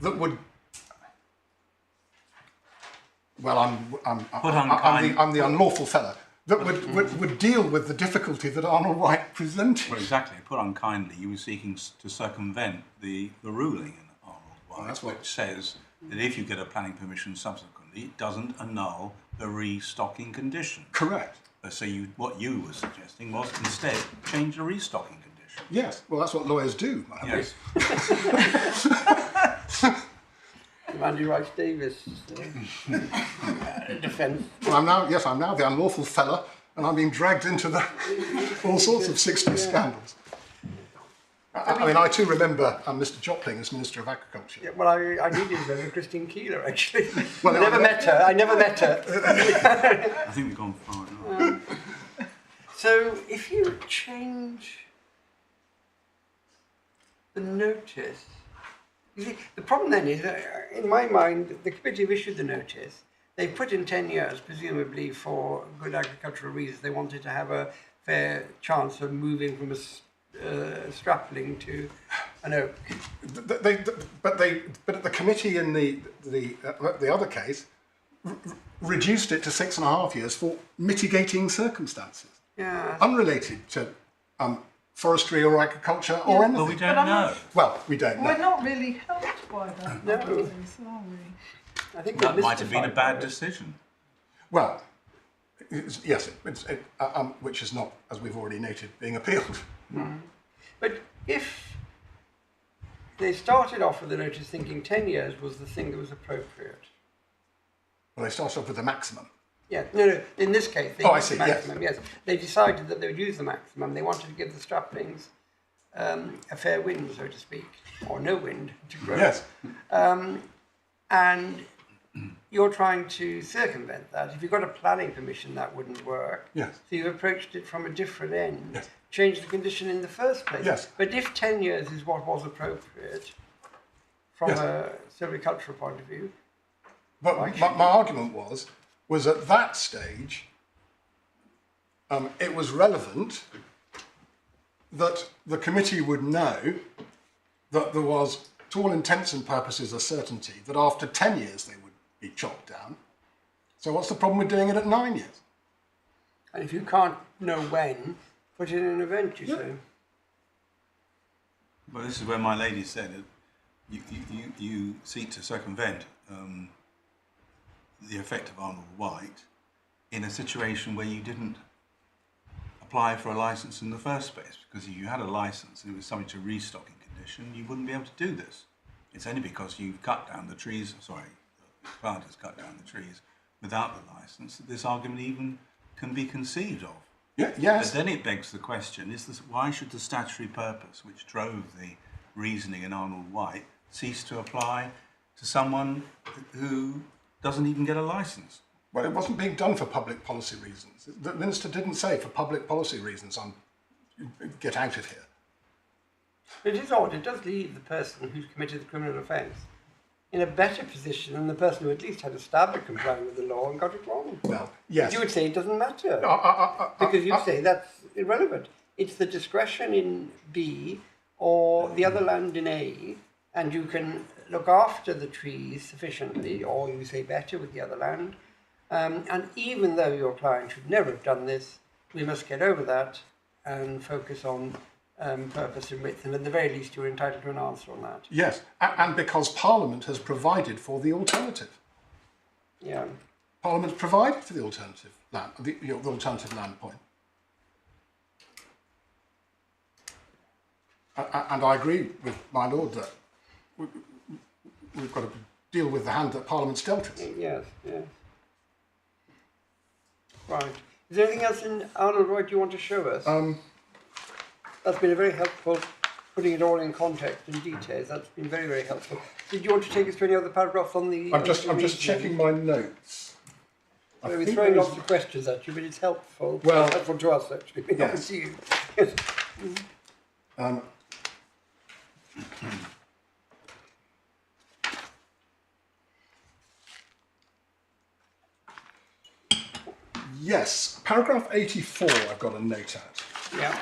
that would. Well, I'm the unlawful fella that would deal with the difficulty that Arnold White presented. Well, exactly. Put unkindly, you were seeking to circumvent the ruling in Arnold White, which says that if you get a planning permission subsequently, it doesn't annul the restocking condition. Correct. So what you were suggesting was instead change the restocking condition. Yes. Well, that's what lawyers do. Yes. Andy Rice Davis defence. Well, I'm now the unlawful fella, and I'm being dragged into all sorts of 60s scandals. I mean, I too remember Mr. Jopling as Minister of Agriculture. Yeah, well, I needed to know Christine Keeler, actually. Well, I never met her. I think we've gone far enough. So, if you change the notice, you see, the problem then is, in my mind, the committee have issued the notice. They put in 10 years, presumably for good agricultural reasons. They wanted to have a fair chance of moving from a strapling to an oak. But the committee in the other case reduced it to 6.5 years for mitigating circumstances, unrelated to forestry or agriculture or anything. Well, we don't know. Well, we don't know. We're not really helped by that, No. are we? I think That might have been a bad decision. Well, yes, which is not, as we've already noted, being appealed. But if they started off with the notice thinking 10 years was the thing that was appropriate. Well, they started off with the maximum. Yeah, no, in this case, they I used see, the maximum, yes. They decided that they would use the maximum. They wanted to give the straplings a fair wind, so to speak, or no wind to grow. Yes. And you're trying to circumvent that. If you've got a planning permission, that wouldn't work. Yes. So you've approached it from a different end. Yes. Change the condition in the first place. Yes. But if 10 years is what was appropriate from a silvicultural point of view. But my argument was at that stage, it was relevant that the committee would know that there was, to all intents and purposes, a certainty that after 10 years they would be chopped down. So what's the problem with doing it at 9 years? And if you can't know when, put it in an event, you say. Well, this is where my lady said it. You seek to circumvent the effect of Arnold White in a situation where you didn't apply for a licence in the first place, because if you had a licence and it was subject to restocking condition, you wouldn't be able to do this. It's only because you've cut down the trees, the plant has cut down the trees without the licence that this argument even can be conceived of. Yes. But then it begs the question, why should the statutory purpose which drove the reasoning in Arnold White cease to apply to someone who doesn't even get a licence. Well, it wasn't being done for public policy reasons. The minister didn't say for public policy reasons, get out of here. It is odd. It does leave the person who's committed the criminal offence in a better position than the person who at least had a stab at complying with the law and got it wrong. Well, yes. You would say it doesn't matter. Because you say that's irrelevant. It's the discretion in B or the other land in A, and you can look after the trees sufficiently, or you say better with the other land. And even though your client should never have done this, we must get over that and focus on purpose and width, and at the very least you're entitled to an answer on that. Yes, and because Parliament has provided for the alternative. Yeah. Parliament provided for the alternative land, the alternative land point. And I agree with my lord that we've got to deal with the hand that Parliament's dealt us. Yes, yes. Right. Is there anything else in Arnold White you want to show us? That's been a very helpful, putting it all in context and details. That's been very, very helpful. Did you want to take us to any other paragraphs on the... I'm just checking my notes. We're throwing lots of questions at you, but it's helpful. Well, it's helpful to us, actually. Yes. To you. Yes. Yes, paragraph 84 I've got a note at. Yeah.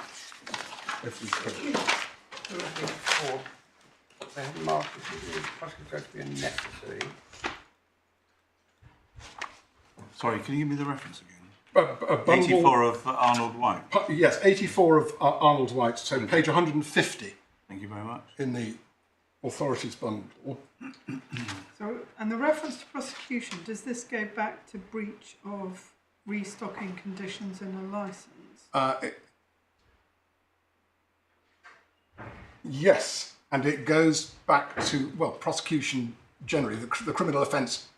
If we could. They have marked this as possibly going to be unnecessary. Sorry, can you give me the reference again? A bundle, 84 of Arnold White. Yes, 84 of Arnold White, so page 150 Thank you very much. in the authorities bundle. So, and the reference to prosecution, does this go back to breach of restocking conditions in a licence? Yes, and it goes back to, well, prosecution generally, the criminal offence.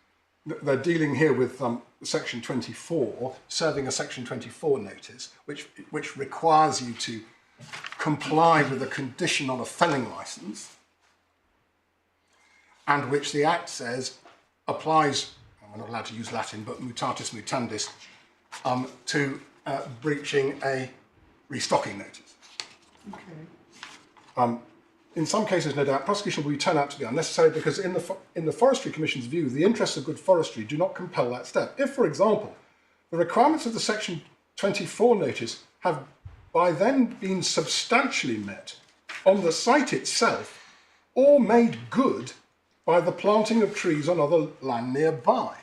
They're dealing here with section 24, serving a section 24 notice, which requires you to comply with a condition on a felling licence, and which the Act says applies, I'm not allowed to use Latin, but mutatis mutandis, to breaching a restocking notice. Okay. In some cases, no doubt, prosecution will turn out to be unnecessary because in the Forestry Commission's view, the interests of good forestry do not compel that step. If, for example, the requirements of the Section 24 notice have by then been substantially met on the site itself or made good by the planting of trees on other land nearby,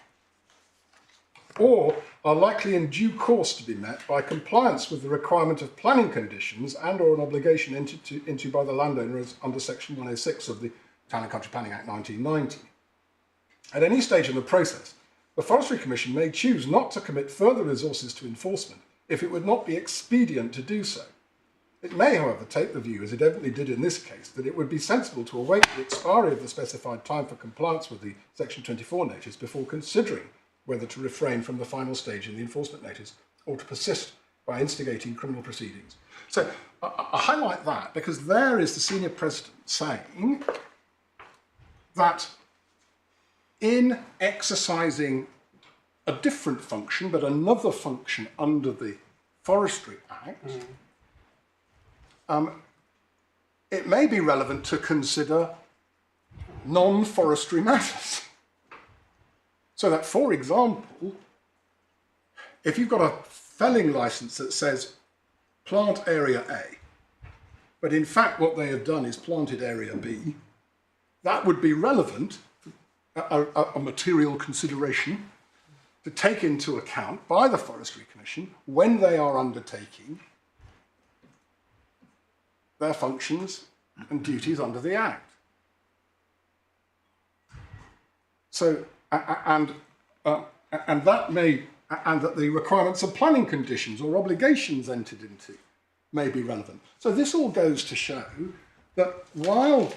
or are likely in due course to be met by compliance with the requirement of planning conditions and or an obligation entered into by the landowner as under section 106 of the Town and Country Planning Act 1990. At any stage in the process, the Forestry Commission may choose not to commit further resources to enforcement if it would not be expedient to do so. It may, however, take the view, as it evidently did in this case, that it would be sensible to await the expiry of the specified time for compliance with the section 24 notice before considering whether to refrain from the final stage in the enforcement notice or to persist by instigating criminal proceedings. So I highlight that because there is the senior president saying that in exercising a different function, but another function under the Forestry Act, it may be relevant to consider non-forestry matters. So that, for example, if you've got a felling licence that says plant area A, but in fact what they have done is planted area B, that would be relevant, a material consideration to take into account by the Forestry Commission when they are undertaking their functions and duties under the Act. So, and that may, and that the requirements of planning conditions or obligations entered into may be relevant. So this all goes to show that while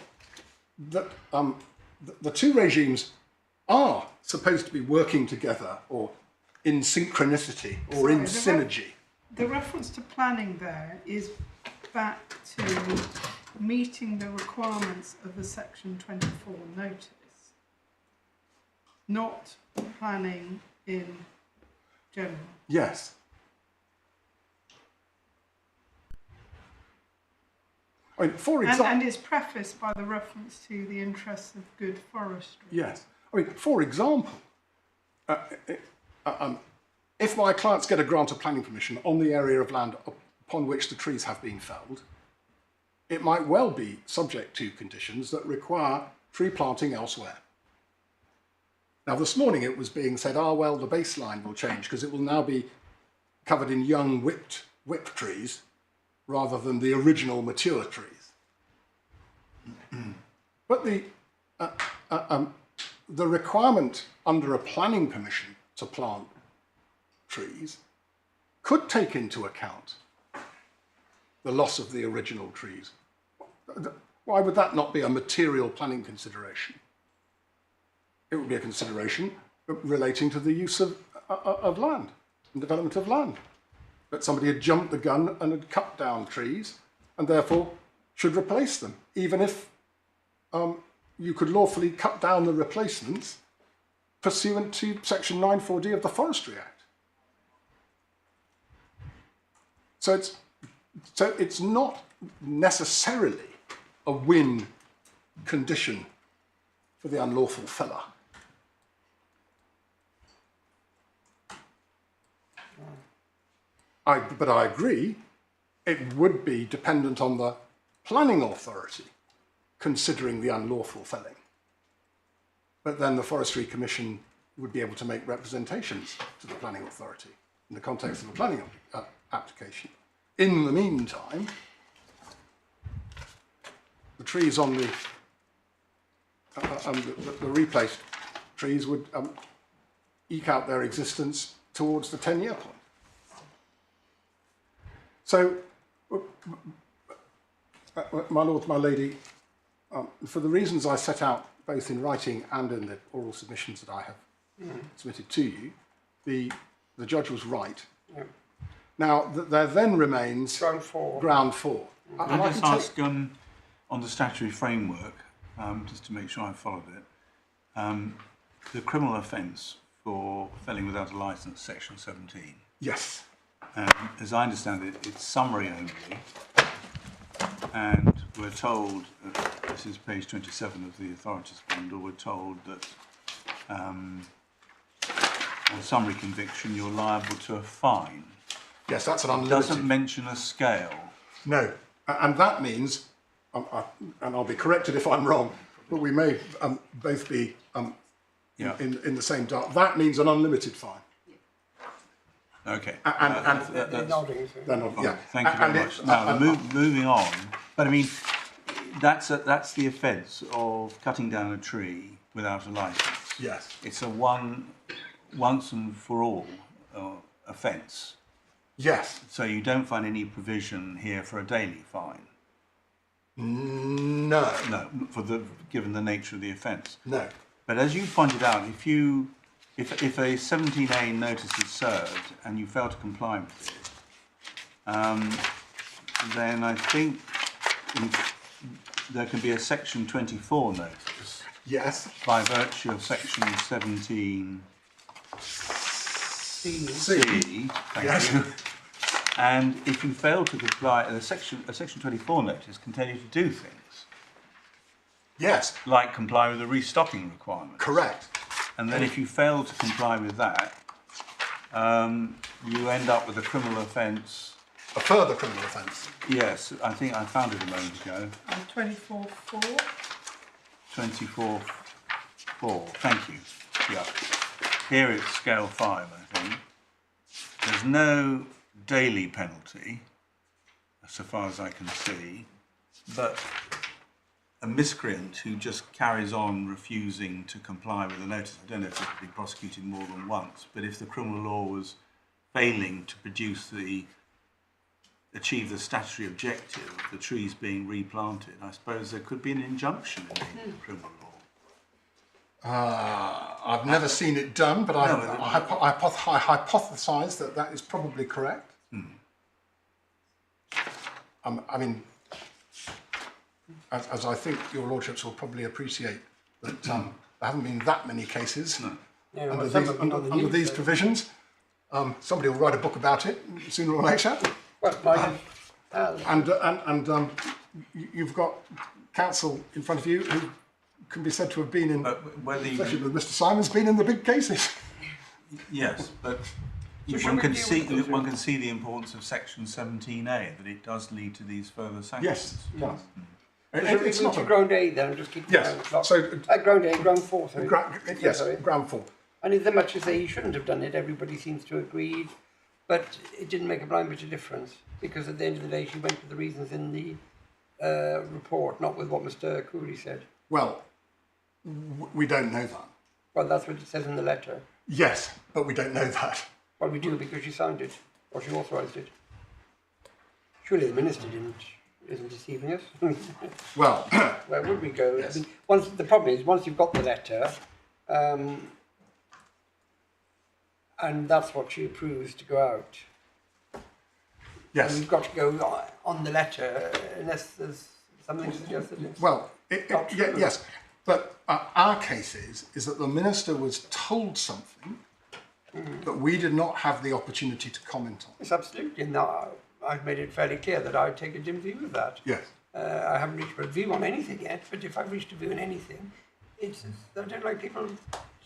the two regimes are supposed to be working together or in synchronicity or in synergy. The reference to planning there is back to meeting the requirements of the Section 24 notice. not planning in general. Yes. I mean, for example, And it's prefaced by the reference to the interests of good forestry. yes. I mean, for example, if my clients get a grant of planning permission on the area of land upon which the trees have been felled, it might well be subject to conditions that require tree planting elsewhere. Now, this morning it was being said, well, the baseline will change because it will now be covered in young whip trees rather than the original mature trees. But the requirement under a planning permission to plant trees could take into account the loss of the original trees. Why would that not be a material planning consideration? It would be a consideration relating to the use of land and development of land. That somebody had jumped the gun and had cut down trees and therefore should replace them, even if you could lawfully cut down the replacements pursuant to Section 9(4)(d) of the Forestry Act. So it's not necessarily a win condition for the unlawful feller. But I agree, it would be dependent on the planning authority considering the unlawful felling. But then the Forestry Commission would be able to make representations to the planning authority in the context of a planning application. In the meantime, the trees on the replaced trees would eke out their existence towards the 10-year point. So, my lord, my lady, for the reasons I set out both in writing and in the oral submissions that I have submitted to you, the judge was right. Yeah. Now, there then remains Ground four. Ground four. Can I just ask on the statutory framework, just to make sure I followed it, the criminal offence for felling without a licence, section 17. Yes. As I understand it, it's summary only, and we're told, this is page 27 of the authorities bundle, we're told that on summary conviction you're liable to a fine. Yes, that's an It unlimited. doesn't mention a scale. No, and that means, and I'll be corrected if I'm wrong, but we may both be in the same dark. That means an unlimited fine. Okay. They're nodding. So. They're not, yeah. Thank you very much. Now, moving on, but I mean, that's the offence of cutting down a tree without a licence. Yes. It's a once and for all offence. Yes. So you don't find any provision here for a daily fine? No. No, given the nature of the offence. No. But as you pointed out, if a 17A notice is served and you fail to comply with it, then I think there can be a section 24 notice. Yes. By virtue of section 17C. Thank you. And if you fail to comply, a section 24 notice can tell you to do things. Yes. Like comply with the restocking requirement. Correct. And then if you fail to comply with that, you end up with a criminal offence. A further criminal offence. Yes, I think I found it a moment ago. 24(4). 24(4). Thank you. Yeah. Here it's scale 5, I think. There's no daily penalty, so far as I can see, but a miscreant who just carries on refusing to comply with the notice, I don't know if it could be prosecuted more than once, but if the criminal law was failing to achieve the statutory objective of the trees being replanted, I suppose there could be an injunction in the criminal law. I've never seen it done, but I hypothesise that is probably correct. I mean, as I think your lordships will probably appreciate, that there haven't been that many cases Yeah, under, well, some these, of them on the under news, these though. provisions. Somebody will write a book about it sooner or later. Well, mine has. And you've got counsel in front of you who can be said to have been in, Whether especially you, with Mr. Simon's, been in the big cases. yes, but So should one we can deal see with those, one can see the importance of Section 17A, that it does lead to these further sanctions. Yes, it does. Should we It's move not to a... ground A then and just keep Yes, the clock? so Ground A, ground 4, sorry. yes, Sorry. ground 4. And in as much as say he shouldn't have done it, everybody seems to agree, but it didn't make a blind bit of difference, because at the end of the day she went with the reasons in the report, not with what Mr. Cooley said. Well, we don't know that. Well, that's what it says in the letter. Yes, but we don't know that. Well, we do because she signed it, or she authorised it. Surely the minister isn't deceiving us. Well, Where would we go? Yes. I mean, the problem is, once you've got the letter, and that's what she approves to go out, and yes. we've got to go on the letter unless there's something to suggest that it's Well, not true. yes, but our case is that the minister was told something that we did not have the opportunity to comment on. It's absolutely not. I've made it fairly clear that I take a dim view of that. Yes. I haven't reached a view on anything yet, but if I've reached a view on anything, it's I don't like people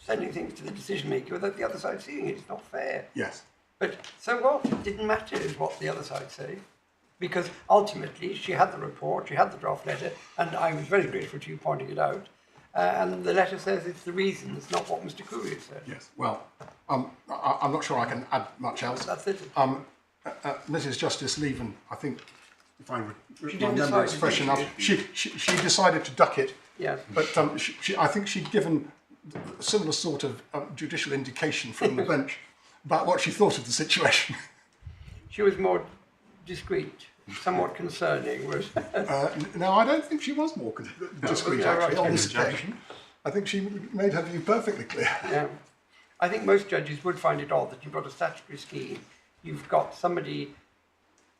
sending things to the decision maker without the other side seeing it. It's not fair. Yes. But so what? It didn't matter what the other side say, because ultimately she had the report, she had the draft letter, and I was very grateful to you pointing it out. And the letter says it's the reasons, not what Mr. Courier said. Yes. Well, I'm not sure I can add much else. That's it. Mrs. Justice Lieven, I think, if I She my didn't memory decide is to fresh do enough, it. she decided to duck it. Yes. But I think she'd given a similar sort of judicial indication from the bench about what she thought of the situation. She was more discreet, somewhat concerning. Whereas No, I don't think she was more discreet, Yeah, right. actually, on this Judge. occasion. I think she made her view perfectly clear. yeah. I think most judges would find it odd that you've got a statutory scheme, you've got somebody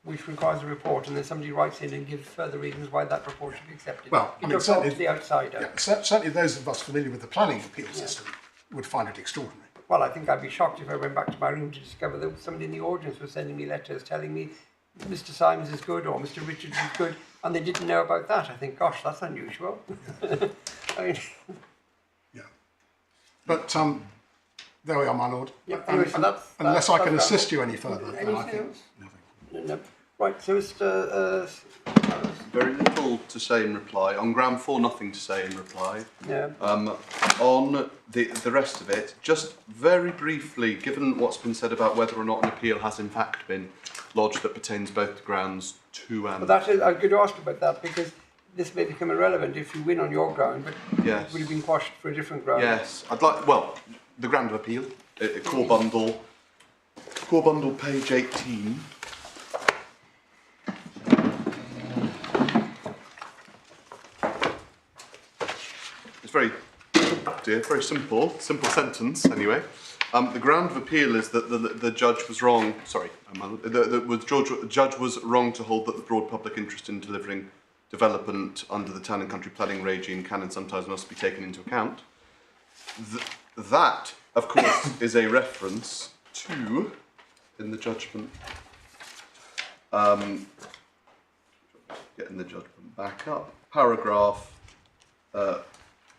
which requires a report, and then somebody writes in and gives further reasons why that report should be accepted. Well, I it mean, looks odd certainly- to the outsider. Yeah, certainly those of us familiar with the planning appeal system would find it extraordinary. Well, I think I'd be shocked if I went back to my room to discover that somebody in the audience was sending me letters telling me Mr. Symonds is good or Mr. Richards is good, and they didn't know about that. I think, gosh, that's unusual. I mean, Yeah. But there we are, my lord. yeah, anyway, so that's, Unless I can that's assist you any further, then I anything think else? nothing. No. Right, so Mr. Very little to say in reply. On ground 4, nothing to say in reply. Yeah. On the rest of it, just very briefly, given what's been said about whether or not an appeal has in fact been lodged that pertains both to grounds 2 and... But that is, I was going to ask you about that because this may become irrelevant if you win on your ground, but Yes. it would have been quashed for a different ground. Yes, I'd like, well, the ground of appeal, core bundle, page 18. It's very simple sentence anyway. The ground of appeal is that the judge was wrong, the judge was wrong to hold that the broad public interest in delivering development under the town and country planning regime can and sometimes must be taken into account. That, of course, is a reference to, in the judgment, getting the judgment back up, paragraph,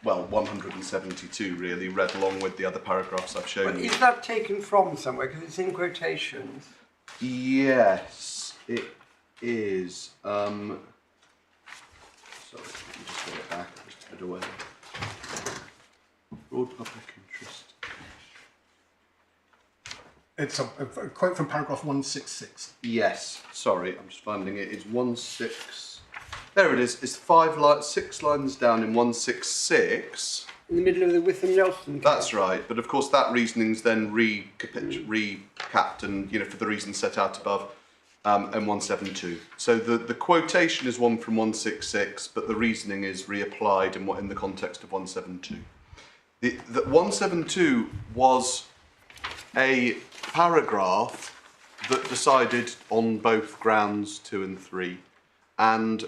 172 really, read along with the other paragraphs I've shown But you. is that taken from somewhere? Because it's in quotations. Yes, it is. Sorry, let me just get it back, just put it away. Broad public interest. It's a quote from paragraph 166. Yes, sorry, I'm just finding it. It's 16. There it is. It's 6 lines down in 166. In the middle of the Witham Nelson case. That's right, but of course that reasoning's then recapped and, for the reasons set out above, and 172. So the quotation is one from 166, but the reasoning is reapplied in the context of 172. The 172 was a paragraph that decided on both grounds 2 and 3, and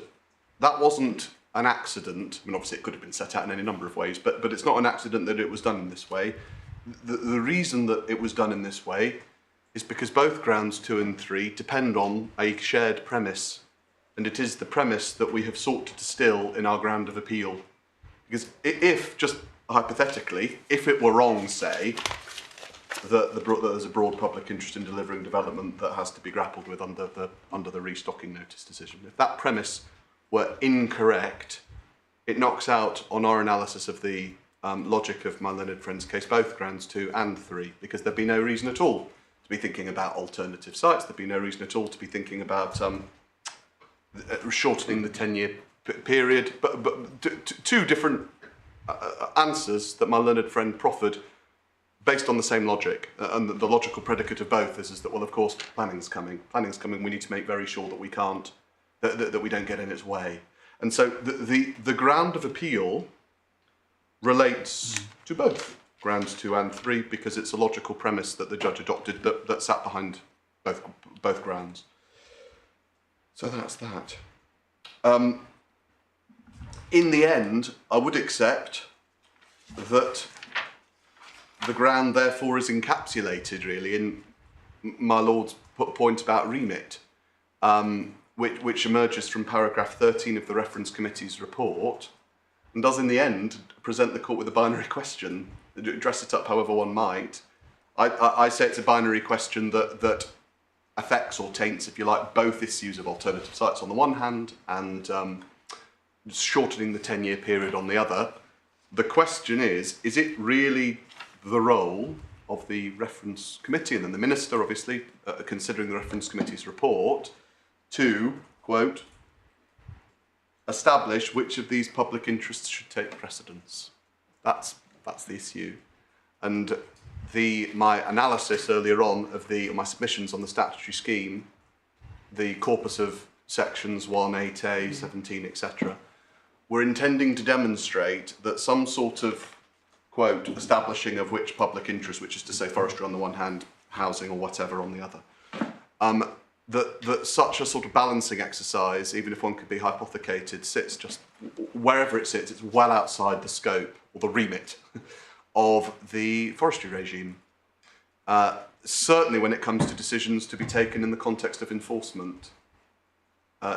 that wasn't an accident. I mean, obviously it could have been set out in any number of ways, but it's not an accident that it was done in this way. The reason that it was done in this way is because both grounds 2 and 3 depend on a shared premise, and it is the premise that we have sought to distill in our ground of appeal. Because if, just hypothetically, if it were wrong, say, that there's a broad public interest in delivering development that has to be grappled with under the restocking notice decision, if that premise were incorrect, it knocks out on our analysis of the logic of my learned friend's case both grounds 2 and 3, because there'd be no reason at all to be thinking about alternative sites, there'd be no reason at all to be thinking about shortening the 10-year period, but two different answers that my learned friend proffered based on the same logic, and the logical predicate of both is that, well, of course, planning's coming, we need to make very sure that we can't, that we don't get in its way. And so the ground of appeal relates to both grounds 2 and 3, because it's a logical premise that the judge adopted that sat behind both grounds. So that's that. In the end, I would accept that the ground therefore is encapsulated really in my Lord's point about remit, which emerges from paragraph 13 of the Reference Committee's report, and does in the end present the court with a binary question. Dress it up however one might. I say it's a binary question that affects or taints, if you like, both issues of alternative sites on the one hand and shortening the 10-year period on the other. The question is it really the role of the Reference Committee, and then the Minister, obviously, considering the Reference Committee's report, to, quote, establish which of these public interests should take precedence? That's the issue. And my analysis earlier on of my submissions on the statutory scheme, the corpus of sections 1, 8A, 17, etc., were intending to demonstrate that some sort of, quote, establishing of which public interest, which is to say forestry on the one hand, housing or whatever on the other, that such a sort of balancing exercise, even if one could be hypothecated, sits just wherever it sits, it's well outside the scope or the remit of the forestry regime. Certainly when it comes to decisions to be taken in the context of enforcement,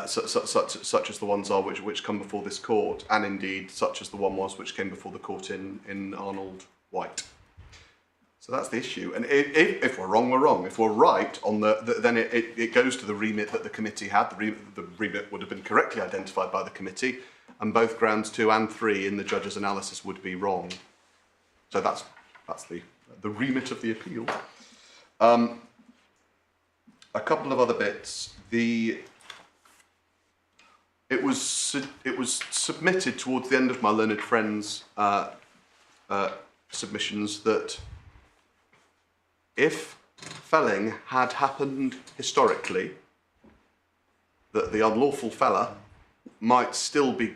such as the ones are which come before this court, and indeed such as the one was which came before the court in Arnold White. So that's the issue. And if we're wrong, we're wrong. If we're right on then it goes to the remit that the committee had. The remit would have been correctly identified by the committee, and both grounds 2 and 3 in the judge's analysis would be wrong. So that's the remit of the appeal. A couple of other bits. It was submitted towards the end of my learned friend's submissions that if felling had happened historically, that the unlawful feller might still be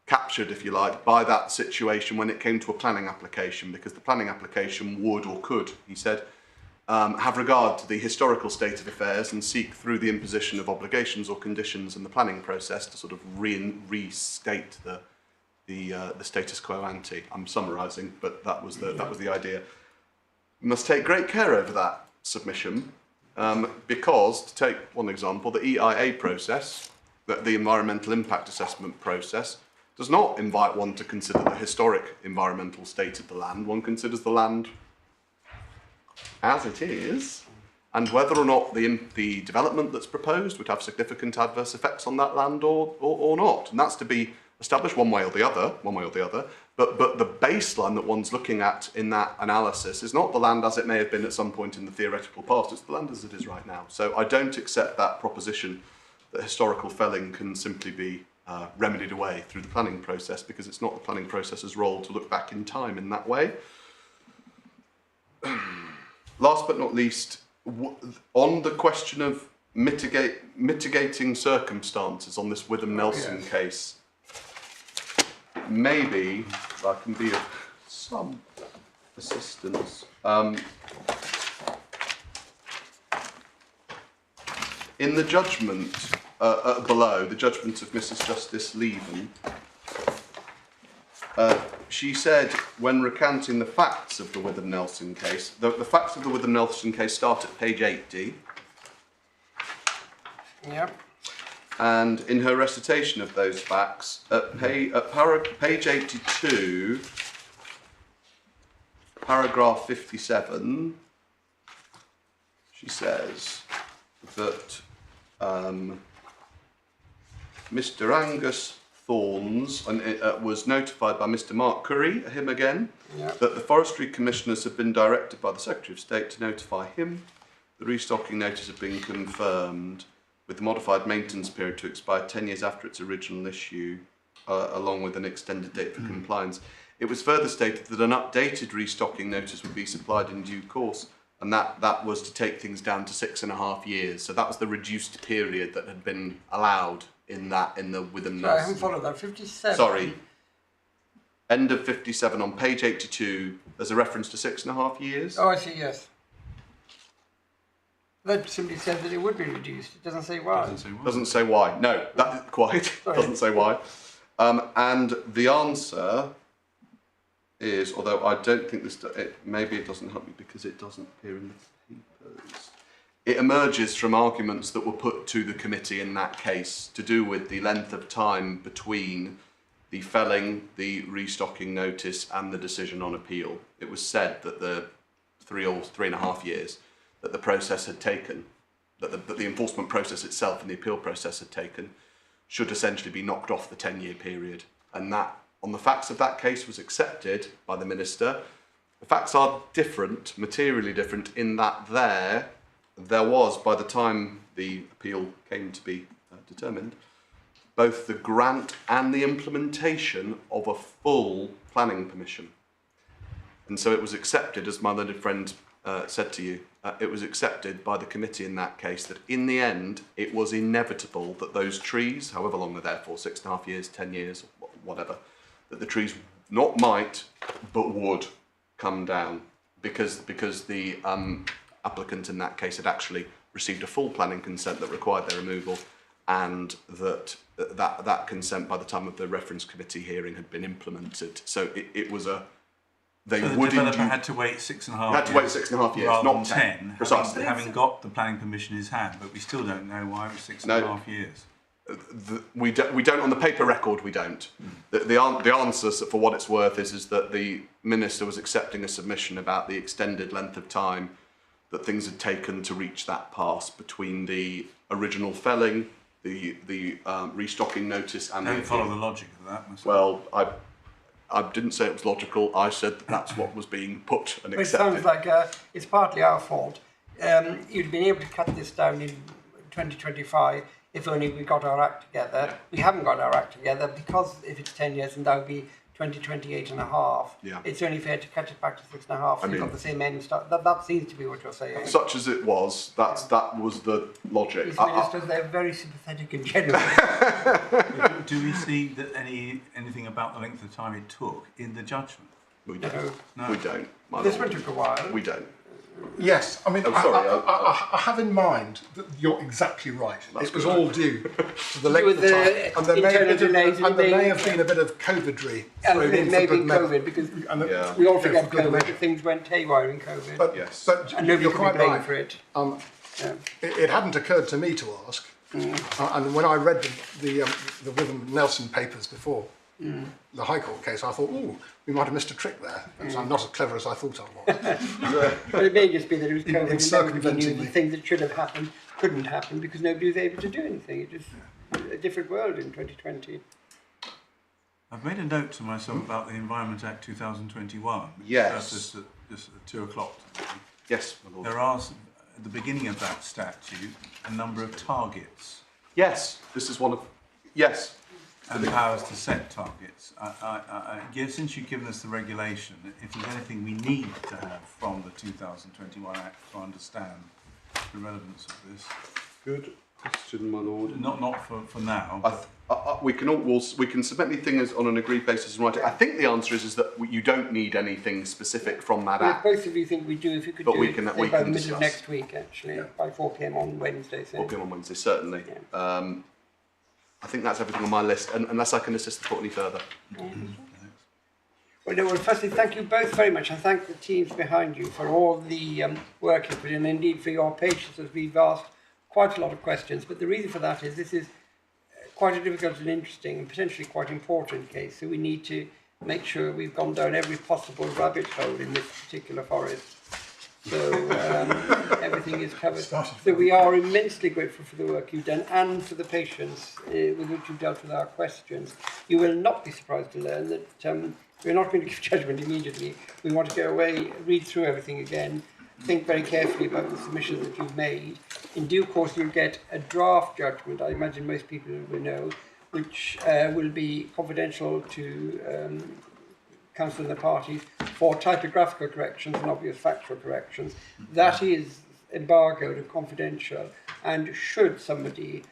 captured, if you like, by that situation when it came to a planning application, because the planning application would or could, he said, have regard to the historical state of affairs and seek through the imposition of obligations or conditions in the planning process to sort of restate the status quo ante. I'm summarising, but that was the idea. We must take great care over that submission, because, to take one example, the EIA process, the environmental impact assessment process, does not invite one to consider the historic environmental state of the land. One considers the land as it is, and whether or not the development that's proposed would have significant adverse effects on that land or not. And that's to be established one way or the other. But the baseline that one's looking at in that analysis is not the land as it may have been at some point in the theoretical past, it's the land as it is right now. So I don't accept that proposition that historical felling can simply be remedied away through the planning process, because it's not the planning process's role to look back in time in that way. Last but not least, on the question of mitigating circumstances on this Witham-Nelson case, maybe I can be of some assistance. In the judgment, below, the judgment of Mrs. Justice Lieven, she said, when recounting the facts of the Witham-Nelson case, the facts of the Witham-Nelson case start at page 80. Yep. And in her recitation of those facts, at page 82, paragraph 57, she says that Mr. Angus Thorns was notified by Mr. Mark Curry, him again, that the Forestry Commissioners have been directed by the Secretary of State to notify him. The restocking notice had been confirmed with the modified maintenance period to expire 10 years after its original issue, along with an extended date for compliance. It was further stated that an updated restocking notice would be supplied in due course, and that was to take things down to 6.5 years. So that was the reduced period that had been allowed in the Witham-Nelson. Sorry, I haven't followed that. 57. Sorry. End of 57 on page 82. There's a reference to 6.5 years. Oh, I see. Yes. That simply says that it would be reduced. It doesn't say why. Doesn't say why. No, that quite doesn't say why. And the answer is, although I don't think this, maybe it doesn't help me because it doesn't appear in the papers. It emerges from arguments that were put to the committee in that case to do with the length of time between the felling, the restocking notice and the decision on appeal. It was said that the 3 or 3.5 years that the process had taken, that the enforcement process itself and the appeal process had taken, should essentially be knocked off the 10-year period. And that, on the facts of that case, was accepted by the Minister. The facts are different, materially different, in that there was, by the time the appeal came to be determined, both the grant and the implementation of a full planning permission. And so it was accepted, as my learned friend said to you, it was accepted by the committee in that case that in the end it was inevitable that those trees, however long they're there for, 6.5 years, 10 years, whatever, that the trees not might but would come down because the applicant in that case had actually received a full planning consent that required their removal, and that consent by the time of the reference committee hearing had been implemented. So it was a so the developer had to wait 6.5 years. Had to wait 6.5 years, rather not than 10. Precisely. Having got the planning permission in his hand, but we still don't know why it was 6.5 years. We don't on the paper record. We don't. The answer, for what it's worth, is that the Minister was accepting a submission about the extended length of time that things had taken to reach that pass between the original felling, the restocking notice, and Don't follow the logic of that. Well, I didn't say it was logical. I said that's what was being put and accepted. It sounds like it's partly our fault. You'd been able to cut this down in 2025 if only we got our act together. We haven't got our act together because if it's 10 years, and that would be 2028 and a half. Yeah. It's only fair to cut it back to 6.5. So you've got the same end stuff. That seems to be what you're saying. Such as it was, that was the logic. These ministers, they're very sympathetic and genuine. Do we see that anything about the length of time it took in the judgment? We don't. No. We don't. This one took a while. We don't. Yes, I mean, I have in mind that you're exactly right. That's it was good. all due to the length of time, and there may have been a bit of COVID-ry thrown in for good measure. COVID, because we all forget COVID, things went haywire in COVID. But, Yes. but and nobody you're could be quite blamed right. for it. It hadn't occurred to me to ask, and when I read the Witham-Nelson papers before the High Court case, I thought, ooh, we might have missed a trick there. I'm not as clever as I thought I was. But it may just be that it was COVID and nobody circumventing knew the things that should have happened couldn't happen because nobody was able to do anything. It just a different world in 2020. I've made a note to myself about the Environment Act 2021. Yes. That's just at 2 o'clock today. Yes, my lord. There are, at the beginning of that statute, a number of targets. Yes, this is one of. Yes. And powers to set targets. Since you've given us the regulation, if there's anything we need to have from the 2021 Act to understand the relevance of this. Good Question, my lord. Not for now. We can submit anything as on an agreed basis and write it. I think the answer is that you don't need anything specific from that Well, if act. both of you think we do, if you could But do we it can- say we by can the middle of discuss. next week, actually, by 4 p.m. on Wednesday. So. 4 p.m. on Wednesday, certainly. Yeah. I think that's everything on my list, unless I can assist the court any further. Well, no, well, firstly, thank you both very much. I thank the teams behind you for all the work you put in, and indeed for your patience as we've asked quite a lot of questions. But the reason for that is this is quite a difficult and interesting and potentially quite important case. So we need to make sure we've gone down every possible rabbit hole in this particular forest. So everything is covered. So we are immensely grateful for the work you've done and for the patience with which you've dealt with our questions. You will not be surprised to learn that we're not going to give judgment immediately. We want to go away, read through everything again, think very carefully about the submissions that you've made. In due course, you'll get a draft judgment, I imagine most people will know, which will be confidential to counsel and the parties for typographical corrections and obvious factual corrections. That is embargoed and confidential, and should somebody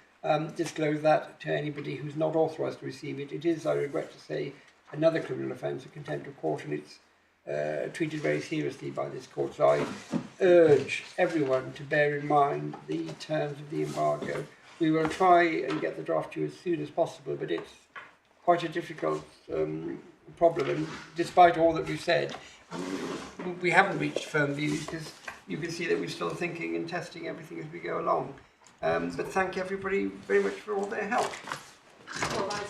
disclose that to anybody who's not authorised to receive it, it is, I regret to say, another criminal offence, a contempt of court, and it's treated very seriously by this court. So I urge everyone to bear in mind the terms of the embargo. We will try and get the draft to you as soon as possible, but it's quite a difficult problem, and despite all that we've said, we haven't reached firm views because you can see that we're still thinking and testing everything as we go along. But thank everybody very much for all their help. All right.